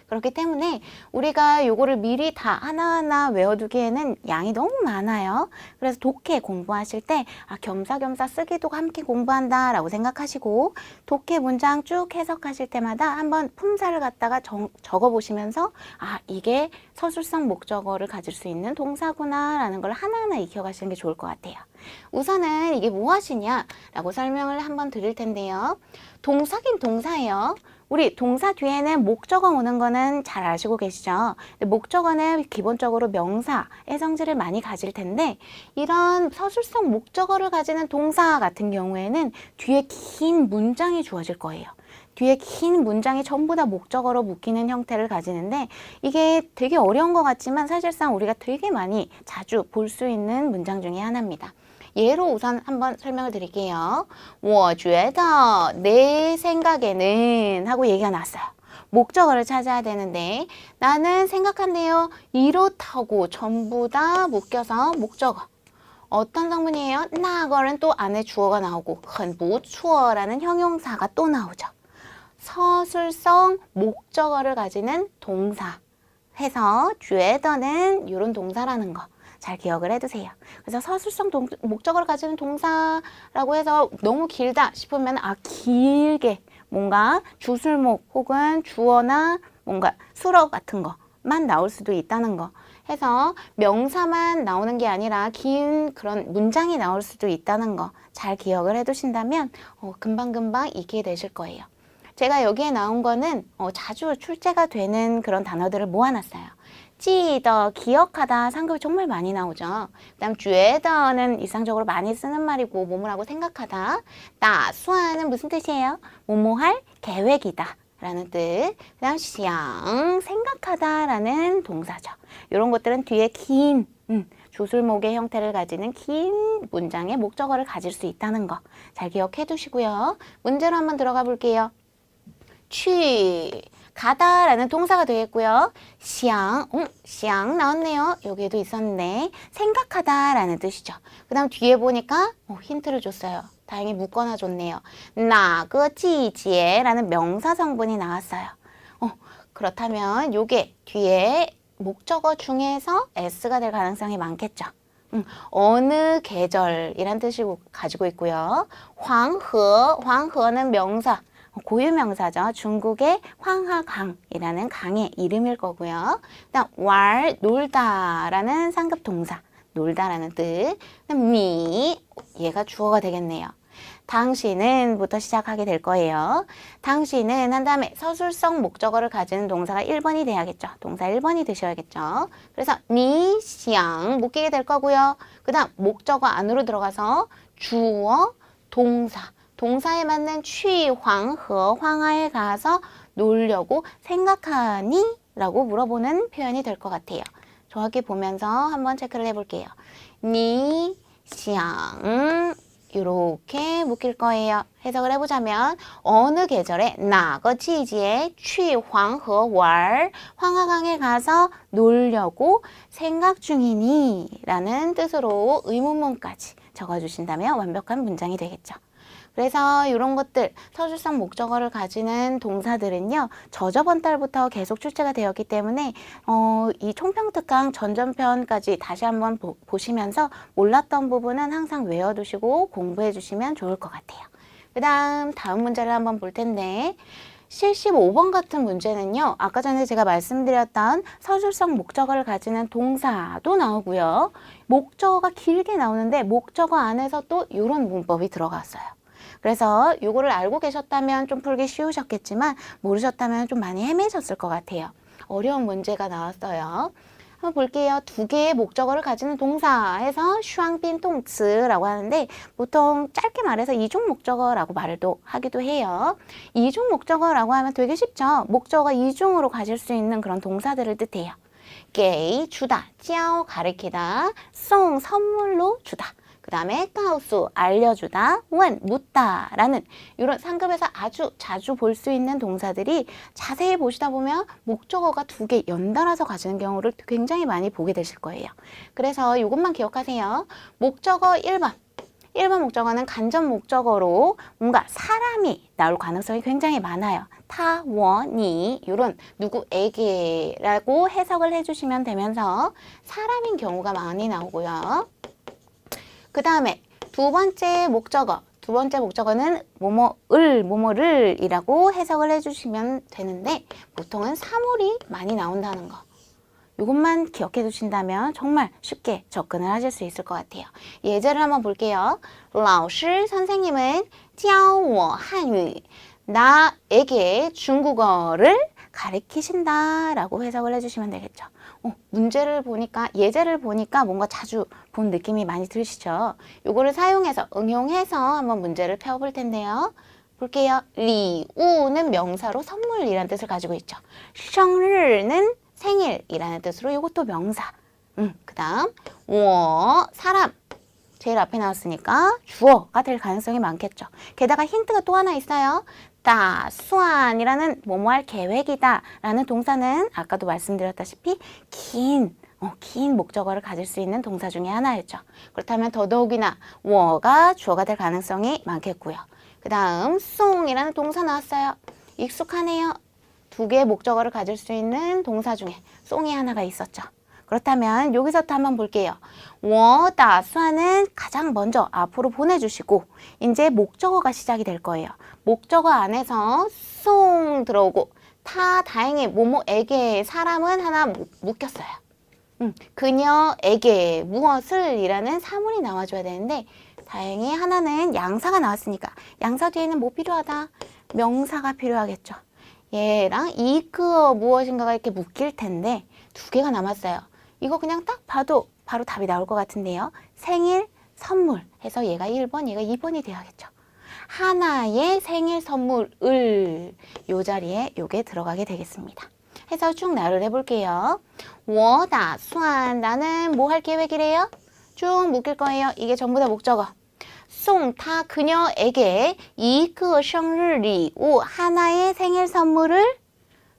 그렇기 때문에 우리가 요거를 미리 다 하나하나 외워두기에는 양이 너무 많아요. 그래서 독해 공부하실 때 겸사겸사 쓰기도 함께 공부한다 라고 생각하시고 독해 문장 쭉 해석하실 때마다 한번 품사를 갖다가 적어보시면서 이게 서술성 목적어를 가질 수 있는 동사구나 라는 걸 하나하나 익혀가시는 게 좋을 것 같아요. 우선은 이게 무엇이냐 라고 설명을 한번 드릴 텐데요. 동사긴 동사예요. 우리 동사 뒤에는 목적어 오는 거는 잘 아시고 계시죠? 목적어는 기본적으로 명사의 성질을 많이 가질 텐데 이런 서술성 목적어를 가지는 동사 같은 경우에는 뒤에 긴 문장이 주어질 거예요. 뒤에 긴 문장이 전부 다 목적어로 묶이는 형태를 가지는데 이게 되게 어려운 것 같지만 사실상 우리가 되게 많이 자주 볼 수 있는 문장 중에 하나입니다. 예로 우선 한번 설명을 드릴게요. 我觉得 내 생각에는 하고 얘기가 나왔어요. 목적어를 찾아야 되는데 나는 생각한대요. 이렇다고 전부 다 묶여서 목적어. 어떤 성분이에요? 那个人 또 안에 주어가 나오고 很不错 라는 형용사가 또 나오죠. 서술성 목적어를 가지는 동사 해서 觉得는 이런 동사라는 거. 잘 기억을 해두세요. 그래서 서술성 목적어를 가지는 동사라고 해서 너무 길다 싶으면 길게 뭔가 주술목 혹은 주어나 뭔가 수어 같은 거만 나올 수도 있다는 거 해서 명사만 나오는 게 아니라 긴 그런 문장이 나올 수도 있다는 거 잘 기억을 해두신다면 금방금방 익히게 되실 거예요. 제가 여기에 나온 거는 자주 출제가 되는 그런 단어들을 모아놨어요. 记得 기억하다 상급이 정말 많이 나오죠. 그 다음 觉得는 일상적으로 많이 쓰는 말이고 뭐뭐라고 생각하다. 打算은 무슨 뜻이에요? 뭐뭐할 계획이다 라는 뜻. 그 다음 想 생각하다 라는 동사죠. 이런 것들은 뒤에 긴 주술목의 형태를 가지는 긴 문장의 목적어를 가질 수 있다는 거 잘 기억해 두시고요. 문제로 한번 들어가 볼게요. 去 가다 라는 동사가 되겠고요. 想, 想 나왔네요. 여기에도 있었는데 생각하다 라는 뜻이죠. 그 다음 뒤에 보니까 힌트를 줬어요. 다행히 묶어놔 줬네요. 哪个季节 라는 명사 성분이 나왔어요. 그렇다면 요게 뒤에 목적어 중에서 S가 될 가능성이 많겠죠. 어느 계절이란 뜻을 가지고 있고요. 黄河, 黄河는 명사. 고유명사죠. 중국의 황하강이라는 강의 이름일 거고요. 그다음 왈, 놀다라는 상급 동사, 놀다라는 뜻. 그다음 얘가 주어가 되겠네요. 당신은 부터 시작하게 될 거예요. 당신은 한 다음에 서술성 목적어를 가지는 동사가 1번이 돼야겠죠. 동사 1번이 되셔야겠죠. 그래서 니想 묶이게 될 거고요. 그 다음 목적어 안으로 들어가서 주어, 동사, 동사에 맞는 취황허, 황하에 가서 놀려고 생각하니? 라고 물어보는 표현이 될 것 같아요. 정확히 보면서 한번 체크를 해볼게요. 니想 이렇게 묶일 거예요. 해석을 해보자면 어느 계절에 哪个季节去黄河玩 황하강에 가서 놀려고 생각 중이니? 라는 뜻으로 의문문까지 적어주신다면 완벽한 문장이 되겠죠. 그래서 이런 것들 서술성 목적어를 가지는 동사들은요. 저저번 달부터 계속 출제가 되었기 때문에 이 총평특강 전전편까지 다시 한번 보시면서 몰랐던 부분은 항상 외워두시고 공부해 주시면 좋을 것 같아요. 다음 문제를 한번 볼 텐데 75번 같은 문제는요. 아까 전에 제가 말씀드렸던 서술성 목적어를 가지는 동사도 나오고요. 목적어가 길게 나오는데 목적어 안에서 또 이런 문법이 들어갔어요. 그래서 이거를 알고 계셨다면 좀 풀기 쉬우셨겠지만 모르셨다면 좀 많이 헤매셨을 것 같아요. 어려운 문제가 나왔어요. 한번 볼게요. 두 개의 목적어를 가지는 동사에서 슈앙빈 동츠라고 하는데 보통 짧게 말해서 이중 목적어라고 말을 또 하기도 해요. 이중 목적어라고 하면 되게 쉽죠. 목적어가 이중으로 가질 수 있는 그런 동사들을 뜻해요. 게, 주다, 찌아오, 가르치다, 송, 선물로 주다. 그 다음에 가우수, 알려주다, 원, 묻다 라는 이런 상급에서 아주 자주 볼 수 있는 동사들이 자세히 보시다 보면 목적어가 두 개 연달아서 가지는 경우를 굉장히 많이 보게 되실 거예요. 그래서 이것만 기억하세요. 목적어 1번. 1번 목적어는 간접 목적어로 뭔가 사람이 나올 가능성이 굉장히 많아요. 타, 워, 니 이런 누구에게라고 해석을 해주시면 되면서 사람인 경우가 많이 나오고요. 그 다음에 두 번째 목적어는 뭐뭐를 이라고 해석을 해주시면 되는데 보통은 사물이 많이 나온다는 거. 이것만 기억해 두신다면 정말 쉽게 접근을 하실 수 있을 것 같아요. 예제를 한번 볼게요. 老师 선생님은 教我汉语 나에게 중국어를 가르치신다 라고 해석을 해주시면 되겠죠. 예제를 보니까 뭔가 자주 본 느낌이 많이 들으시죠? 요거를 사용해서 응용해서 한번 문제를 펴볼 텐데요. 볼게요. 리우는 명사로 선물이라는 뜻을 가지고 있죠. 생일은 생일이라는 뜻으로 이것도 명사. 그 다음 사람 제일 앞에 나왔으니까 주어가 될 가능성이 많겠죠. 게다가 힌트가 또 하나 있어요. 따수안이라는 뭐뭐할 계획이다 라는 동사는 아까도 말씀드렸다시피 긴 목적어를 가질 수 있는 동사 중에 하나였죠. 그렇다면 더더욱이나 워가 주어가 될 가능성이 많겠고요. 그 다음 송이라는 동사 나왔어요. 익숙하네요. 두 개의 목적어를 가질 수 있는 동사 중에 송이 하나가 있었죠. 그렇다면 여기서부터 한번 볼게요. 我打算은 가장 먼저 앞으로 보내주시고 이제 목적어가 시작이 될 거예요. 목적어 안에서 송 들어오고 다행히 뭐뭐에게 사람은 하나 묶였어요. 그녀에게 무엇을 이라는 사물이 나와줘야 되는데 다행히 하나는 양사가 나왔으니까 양사 뒤에는 뭐 필요하다? 명사가 필요하겠죠. 얘랑 이그 무엇인가가 이렇게 묶일 텐데 두 개가 남았어요. 이거 그냥 딱 봐도 바로 답이 나올 것 같은데요. 생일 선물 해서 얘가 1번, 얘가 2번이 돼야겠죠. 하나의 생일 선물을 요 자리에 요게 들어가게 되겠습니다. 해서 쭉 나열을 해볼게요. 我打算 나는 뭐 할 계획이래요? 쭉 묶일 거예요. 이게 전부 다 목적어. 送他 그녀에게 一个生日礼物 하나의 생일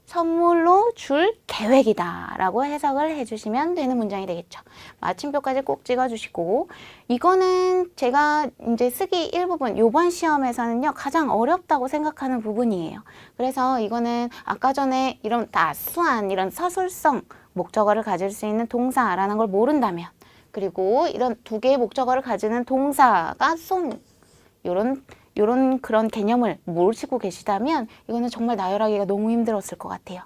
선물로 줄 계획이다 라고 해석을 해주시면 되는 문장이 되겠죠. 마침표까지 꼭 찍어주시고 이거는 제가 이제 쓰기 일부분 요번 시험에서는요 가장 어렵다고 생각하는 부분이에요. 그래서 이거는 아까 전에 이런 다수한 이런 서술성 목적어를 가질 수 있는 동사라는 걸 모른다면 그리고 이런 두 개의 목적어를 가지는 동사가 송 이런 이런 그런 개념을 모르시고 계시다면 이거는 정말 나열하기가 너무 힘들었을 것 같아요.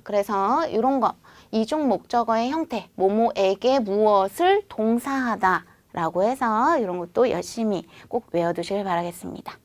그래서 이런 거, 이중 목적어의 형태, 뭐뭐에게 무엇을 동사하다 라고 해서 이런 것도 열심히 꼭 외워두시길 바라겠습니다.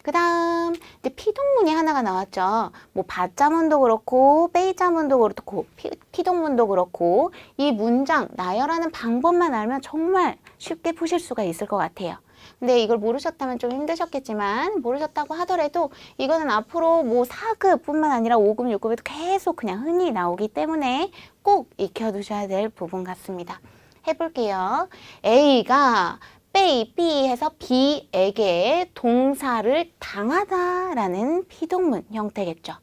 그 다음 이제 피동문이 하나가 나왔죠. 뭐 받자문도 그렇고 빼자문도 그렇고 피동문도 그렇고 이 문장 나열하는 방법만 알면 정말 쉽게 푸실 수가 있을 것 같아요. 근데 이걸 모르셨다면 좀 힘드셨겠지만 모르셨다고 하더라도 이거는 앞으로 뭐 4급뿐만 아니라 5급, 6급에도 계속 그냥 흔히 나오기 때문에 꼭 익혀두셔야 될 부분 같습니다. 해볼게요. A가 B 해서 B에게 동사를 당하다라는 피동문 형태겠죠.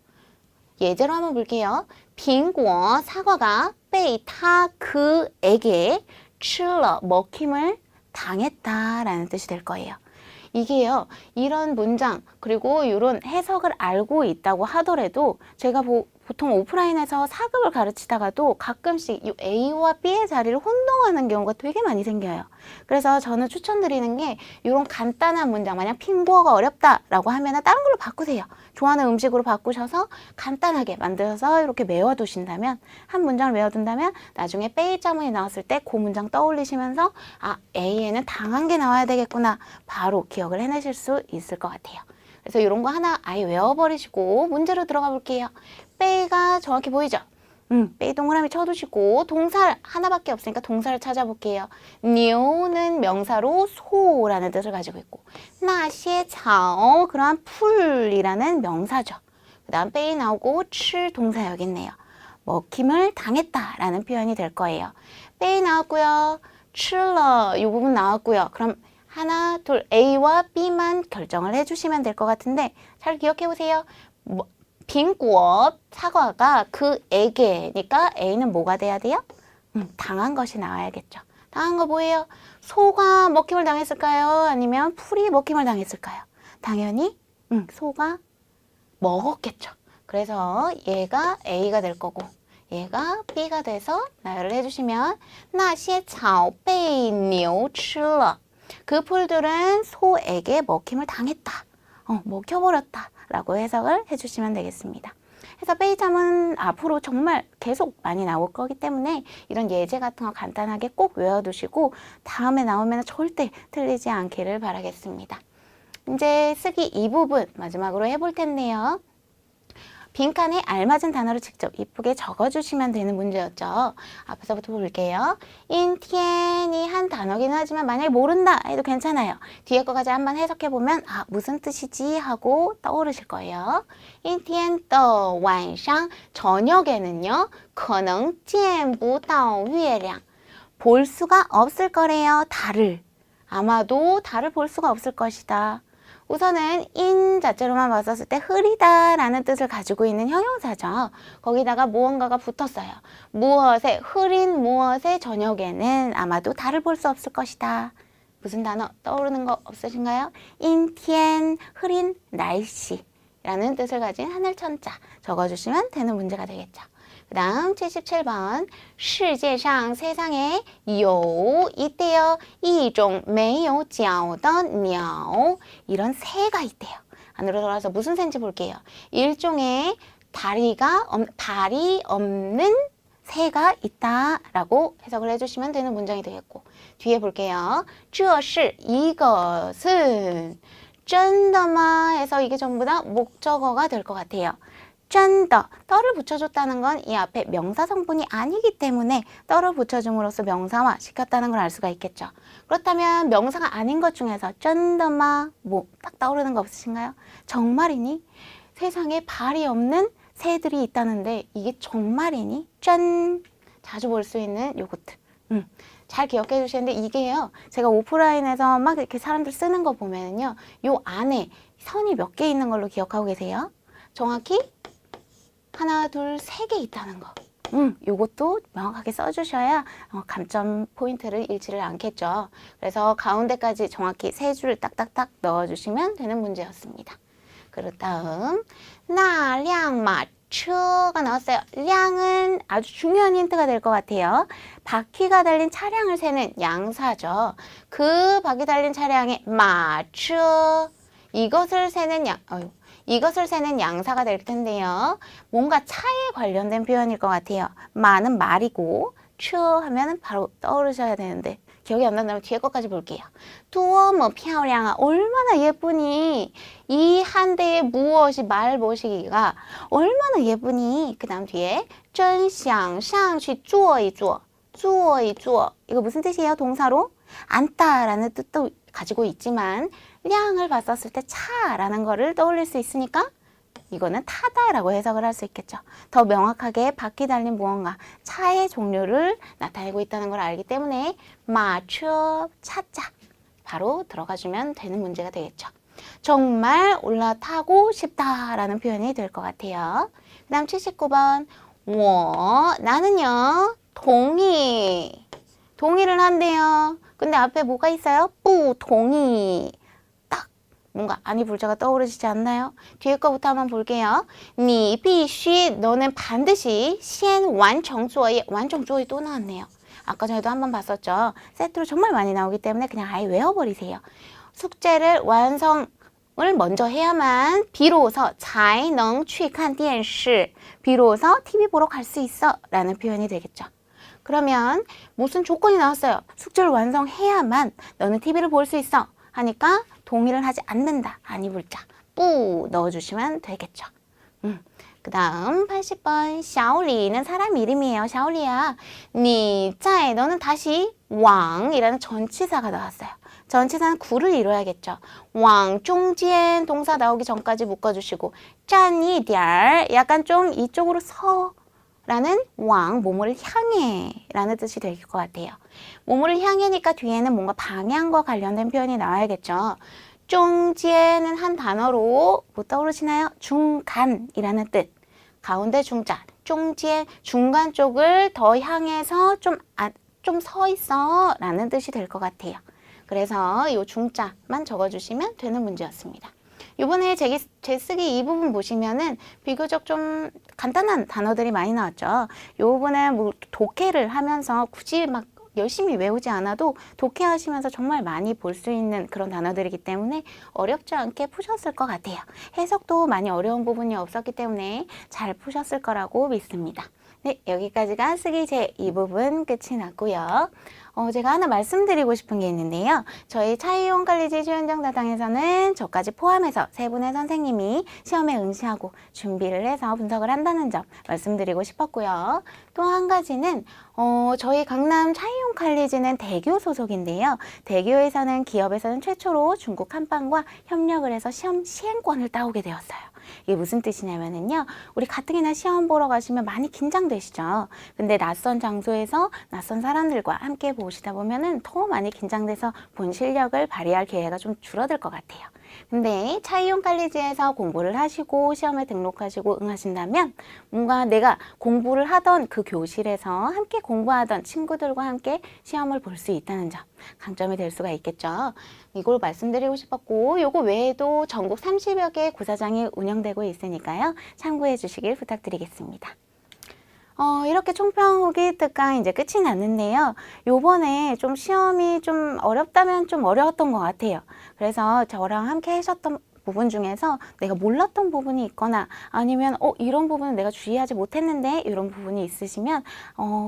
예제로 한번 볼게요. 苹果 사과가 被他 그에게 吃了 먹힘을 당했다라는 뜻이 될 거예요. 이게요, 이런 문장 그리고 이런 해석을 알고 있다고 하더라도 제가 보통 오프라인에서 4급을 가르치다가도 가끔씩 이 A와 B의 자리를 혼동하는 경우가 되게 많이 생겨요. 그래서 저는 추천드리는 게 이런 간단한 문장, 만약 핑구어가 어렵다라고 하면 다른 걸로 바꾸세요. 좋아하는 음식으로 바꾸셔서 간단하게 만들어서 이렇게 외워두신다면, 한 문장을 외워둔다면 나중에 빼이자문이 나왔을 때 그 문장 떠올리시면서 아, A에는 당한 게 나와야 되겠구나, 바로 기억을 해내실 수 있을 것 같아요. 그래서 이런 거 하나 아예 외워버리시고 문제로 들어가 볼게요. 빼가 정확히 보이죠? 빼 동그라미 쳐두시고 동사 하나밖에 없으니까 동사를 찾아볼게요.牛는 명사로 소라는 뜻을 가지고 있고 那些草 그러한 풀이라는 명사죠. 그 다음 빼이 나오고 吃 동사 여기 있네요. 먹힘을 당했다라는 표현이 될 거예요. 빼이 나왔고요. 吃了 이 부분 나왔고요. 그럼 하나, 둘, A와 B만 결정을 해주시면 될 것 같은데 잘 기억해 보세요. 빙구어 사과가 그에게니까 A는 뭐가 돼야 돼요? 당한 것이 나와야겠죠. 당한 거 뭐예요? 소가 먹힘을 당했을까요? 아니면 풀이 먹힘을 당했을까요? 당연히 소가 먹었겠죠. 그래서 얘가 A가 될 거고 얘가 B가 돼서 나열을 해주시면 那些草被牛吃了그 풀들은 소에게 먹힘을 당했다. 먹혀버렸다. 라고 해석을 해주시면 되겠습니다. 그래서 빼이자문 앞으로 정말 계속 많이 나올 거기 때문에 이런 예제 같은 거 간단하게 꼭 외워두시고 다음에 나오면 절대 틀리지 않기를 바라겠습니다. 이제 쓰기 이 부분 마지막으로 해볼 텐데요. 빈칸에 알맞은 단어를 직접 이쁘게 적어주시면 되는 문제였죠. 앞에서부터 볼게요. 인티엔이 한 단어긴 하지만 만약에 모른다 해도 괜찮아요. 뒤에 거까지 한번 해석해보면 아, 무슨 뜻이지 하고 떠오르실 거예요. 인티엔 더晚上 저녁에는요. 可能见不到月亮 볼 수가 없을 거래요. 달을. 아마도 달을 볼 수가 없을 것이다. 우선은 인 자체로만 봤었을 때 흐리다 라는 뜻을 가지고 있는 형용사죠. 거기다가 무언가가 붙었어요. 무엇에, 흐린 무엇의 저녁에는 아마도 달을 볼 수 없을 것이다. 무슨 단어 떠오르는 거 없으신가요? 인티엔, 흐린 날씨 라는 뜻을 가진 하늘천자 적어주시면 되는 문제가 되겠죠. 그 다음 77번 世界上 세상에 有 있대요. 一种没有脚的鸟 이런 새가 있대요. 안으로 들어가서 무슨 새인지 볼게요. 일종의 발이 없는 새가 있다라고 해석을 해주시면 되는 문장이 되겠고 뒤에 볼게요. 这是 이것은 真的吗 해서 이게 전부 다 목적어가 될 것 같아요. 真的, 떠를 붙여줬다는 건 이 앞에 명사 성분이 아니기 때문에 떠를 붙여줌으로써 명사화 시켰다는 걸 알 수가 있겠죠. 그렇다면 명사가 아닌 것 중에서 真的吗 뭐 딱 떠오르는 거 없으신가요? 정말이니? 세상에 발이 없는 새들이 있다는데 이게 정말이니? 짠! 자주 볼 수 있는 요거트. 잘 기억해 주시는데 이게요. 제가 오프라인에서 막 이렇게 사람들 쓰는 거 보면요. 요 안에 선이 몇 개 있는 걸로 기억하고 계세요? 정확히 하나, 둘, 세 개 있다는 거. 요것도 명확하게 써주셔야 감점 포인트를 잃지를 않겠죠. 그래서 가운데까지 정확히 세 줄 딱딱딱 넣어주시면 되는 문제였습니다. 그리고 다음, 那辆马 마츠가 나왔어요. 량은 아주 중요한 힌트가 될 것 같아요. 바퀴가 달린 차량을 세는 양사죠. 그 바퀴 달린 차량의 마츠 이것을 세는 이것을 세는 양사가 될 텐데요. 뭔가 차에 관련된 표현일 것 같아요. 마는 말이고 츠 하면 바로 떠오르셔야 되는데 기억이 안 난다면 뒤에 것까지 볼게요. 多么漂亮啊 얼마나 예쁘니. 이 한 대의 무엇이 말 모시기가 얼마나 예쁘니. 그 다음 뒤에 真想上去坐一坐坐一坐 이거 무슨 뜻이에요? 동사로 앉다라는 뜻도 가지고 있지만 량을 봤었을 때 차라는 거를 떠올릴 수 있으니까 이거는 타다라고 해석을 할 수 있겠죠. 더 명확하게 바퀴 달린 무언가, 차의 종류를 나타내고 있다는 걸 알기 때문에 마추 차자 바로 들어가주면 되는 문제가 되겠죠. 정말 올라타고 싶다라는 표현이 될 것 같아요. 그 다음 79번 나는요 동의를 한대요. 근데 앞에 뭐가 있어요? 不同意 뭔가 아니 불자가 떠오르시지 않나요? 뒤에 거부터 한번 볼게요. 你必须 너는 반드시 先完成作业 완성作业 또 나왔네요. 아까 전에도 한번 봤었죠. 세트로 정말 많이 나오기 때문에 그냥 아예 외워버리세요. 숙제를 완성을 먼저 해야만 비로소 才能去看电视 비로소 TV 보러 갈 수 있어 라는 표현이 되겠죠. 그러면 무슨 조건이 나왔어요? 숙제를 완성해야만 너는 TV를 볼 수 있어 하니까 동의를 하지 않는다. 아니 불자 뿌 넣어주시면 되겠죠. 그 다음 80번 샤오리는 사람 이름이에요. 샤오리야. 你在 너는 다시 왕이라는 전치사가 나왔어요. 전치사는 구를 이뤄야겠죠. 王中间 동사 나오기 전까지 묶어주시고 站一点 약간 좀 이쪽으로 서 라는 왕, 뭐뭐를 향해 라는 뜻이 될 것 같아요. 뭐뭐를 향해니까 뒤에는 뭔가 방향과 관련된 표현이 나와야겠죠. 중지에는 한 단어로 뭐 떠오르시나요? 중간이라는 뜻. 가운데 중자, 중지에 중간 쪽을 더 향해서 좀 서 있어 라는 뜻이 될 것 같아요. 그래서 이 중자만 적어주시면 되는 문제였습니다. 이번에 제 쓰기 이 부분 보시면은 비교적 좀 간단한 단어들이 많이 나왔죠. 이 부분은 뭐 독해를 하면서 굳이 막 열심히 외우지 않아도 독해하시면서 정말 많이 볼 수 있는 그런 단어들이기 때문에 어렵지 않게 푸셨을 것 같아요. 해석도 많이 어려운 부분이 없었기 때문에 잘 푸셨을 거라고 믿습니다. 네, 여기까지가 쓰기 제 2부분 끝이 났고요. 제가 하나 말씀드리고 싶은 게 있는데요. 저희 차이용 칼리지 시현정사당에서는 저까지 포함해서 세 분의 선생님이 시험에 응시하고 준비를 해서 분석을 한다는 점 말씀드리고 싶었고요. 또 한 가지는 저희 강남 차이용 칼리지는 대교 소속인데요. 대교에서는 기업에서는 최초로 중국 한방과 협력을 해서 시험 시행권을 따오게 되었어요. 이게 무슨 뜻이냐면요. 우리 가뜩이나 시험 보러 가시면 많이 긴장되시죠. 근데 낯선 장소에서 낯선 사람들과 함께 보시다 보면은 더 많이 긴장돼서 본 실력을 발휘할 기회가 좀 줄어들 것 같아요. 근데 차이용 칼리지에서 공부를 하시고 시험에 등록하시고 응하신다면 뭔가 내가 공부를 하던 그 교실에서 함께 공부하던 친구들과 함께 시험을 볼 수 있다는 점 강점이 될 수가 있겠죠. 이걸 말씀드리고 싶었고 요거 외에도 전국 30여 개의 고사장이 운영되고 있으니까요. 참고해 주시길 부탁드리겠습니다. 이렇게 총평 후기 특강 이제 끝이 났는데요. 요번에 좀 시험이 좀 어렵다면 좀 어려웠던 것 같아요. 그래서 저랑 함께 하셨던 부분 중에서 내가 몰랐던 부분이 있거나 아니면 이런 부분은 내가 주의하지 못했는데 이런 부분이 있으시면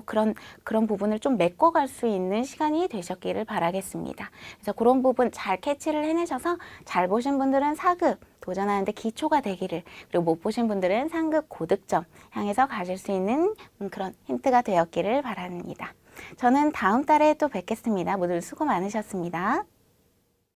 그런 부분을 좀 메꿔갈 수 있는 시간이 되셨기를 바라겠습니다. 그래서 그런 부분 잘 캐치를 해내셔서 잘 보신 분들은 4급 도전하는데 기초가 되기를, 그리고 못 보신 분들은 상급 고득점 향해서 가실 수 있는 그런 힌트가 되었기를 바랍니다. 저는 다음 달에 또 뵙겠습니다. 모두 수고 많으셨습니다.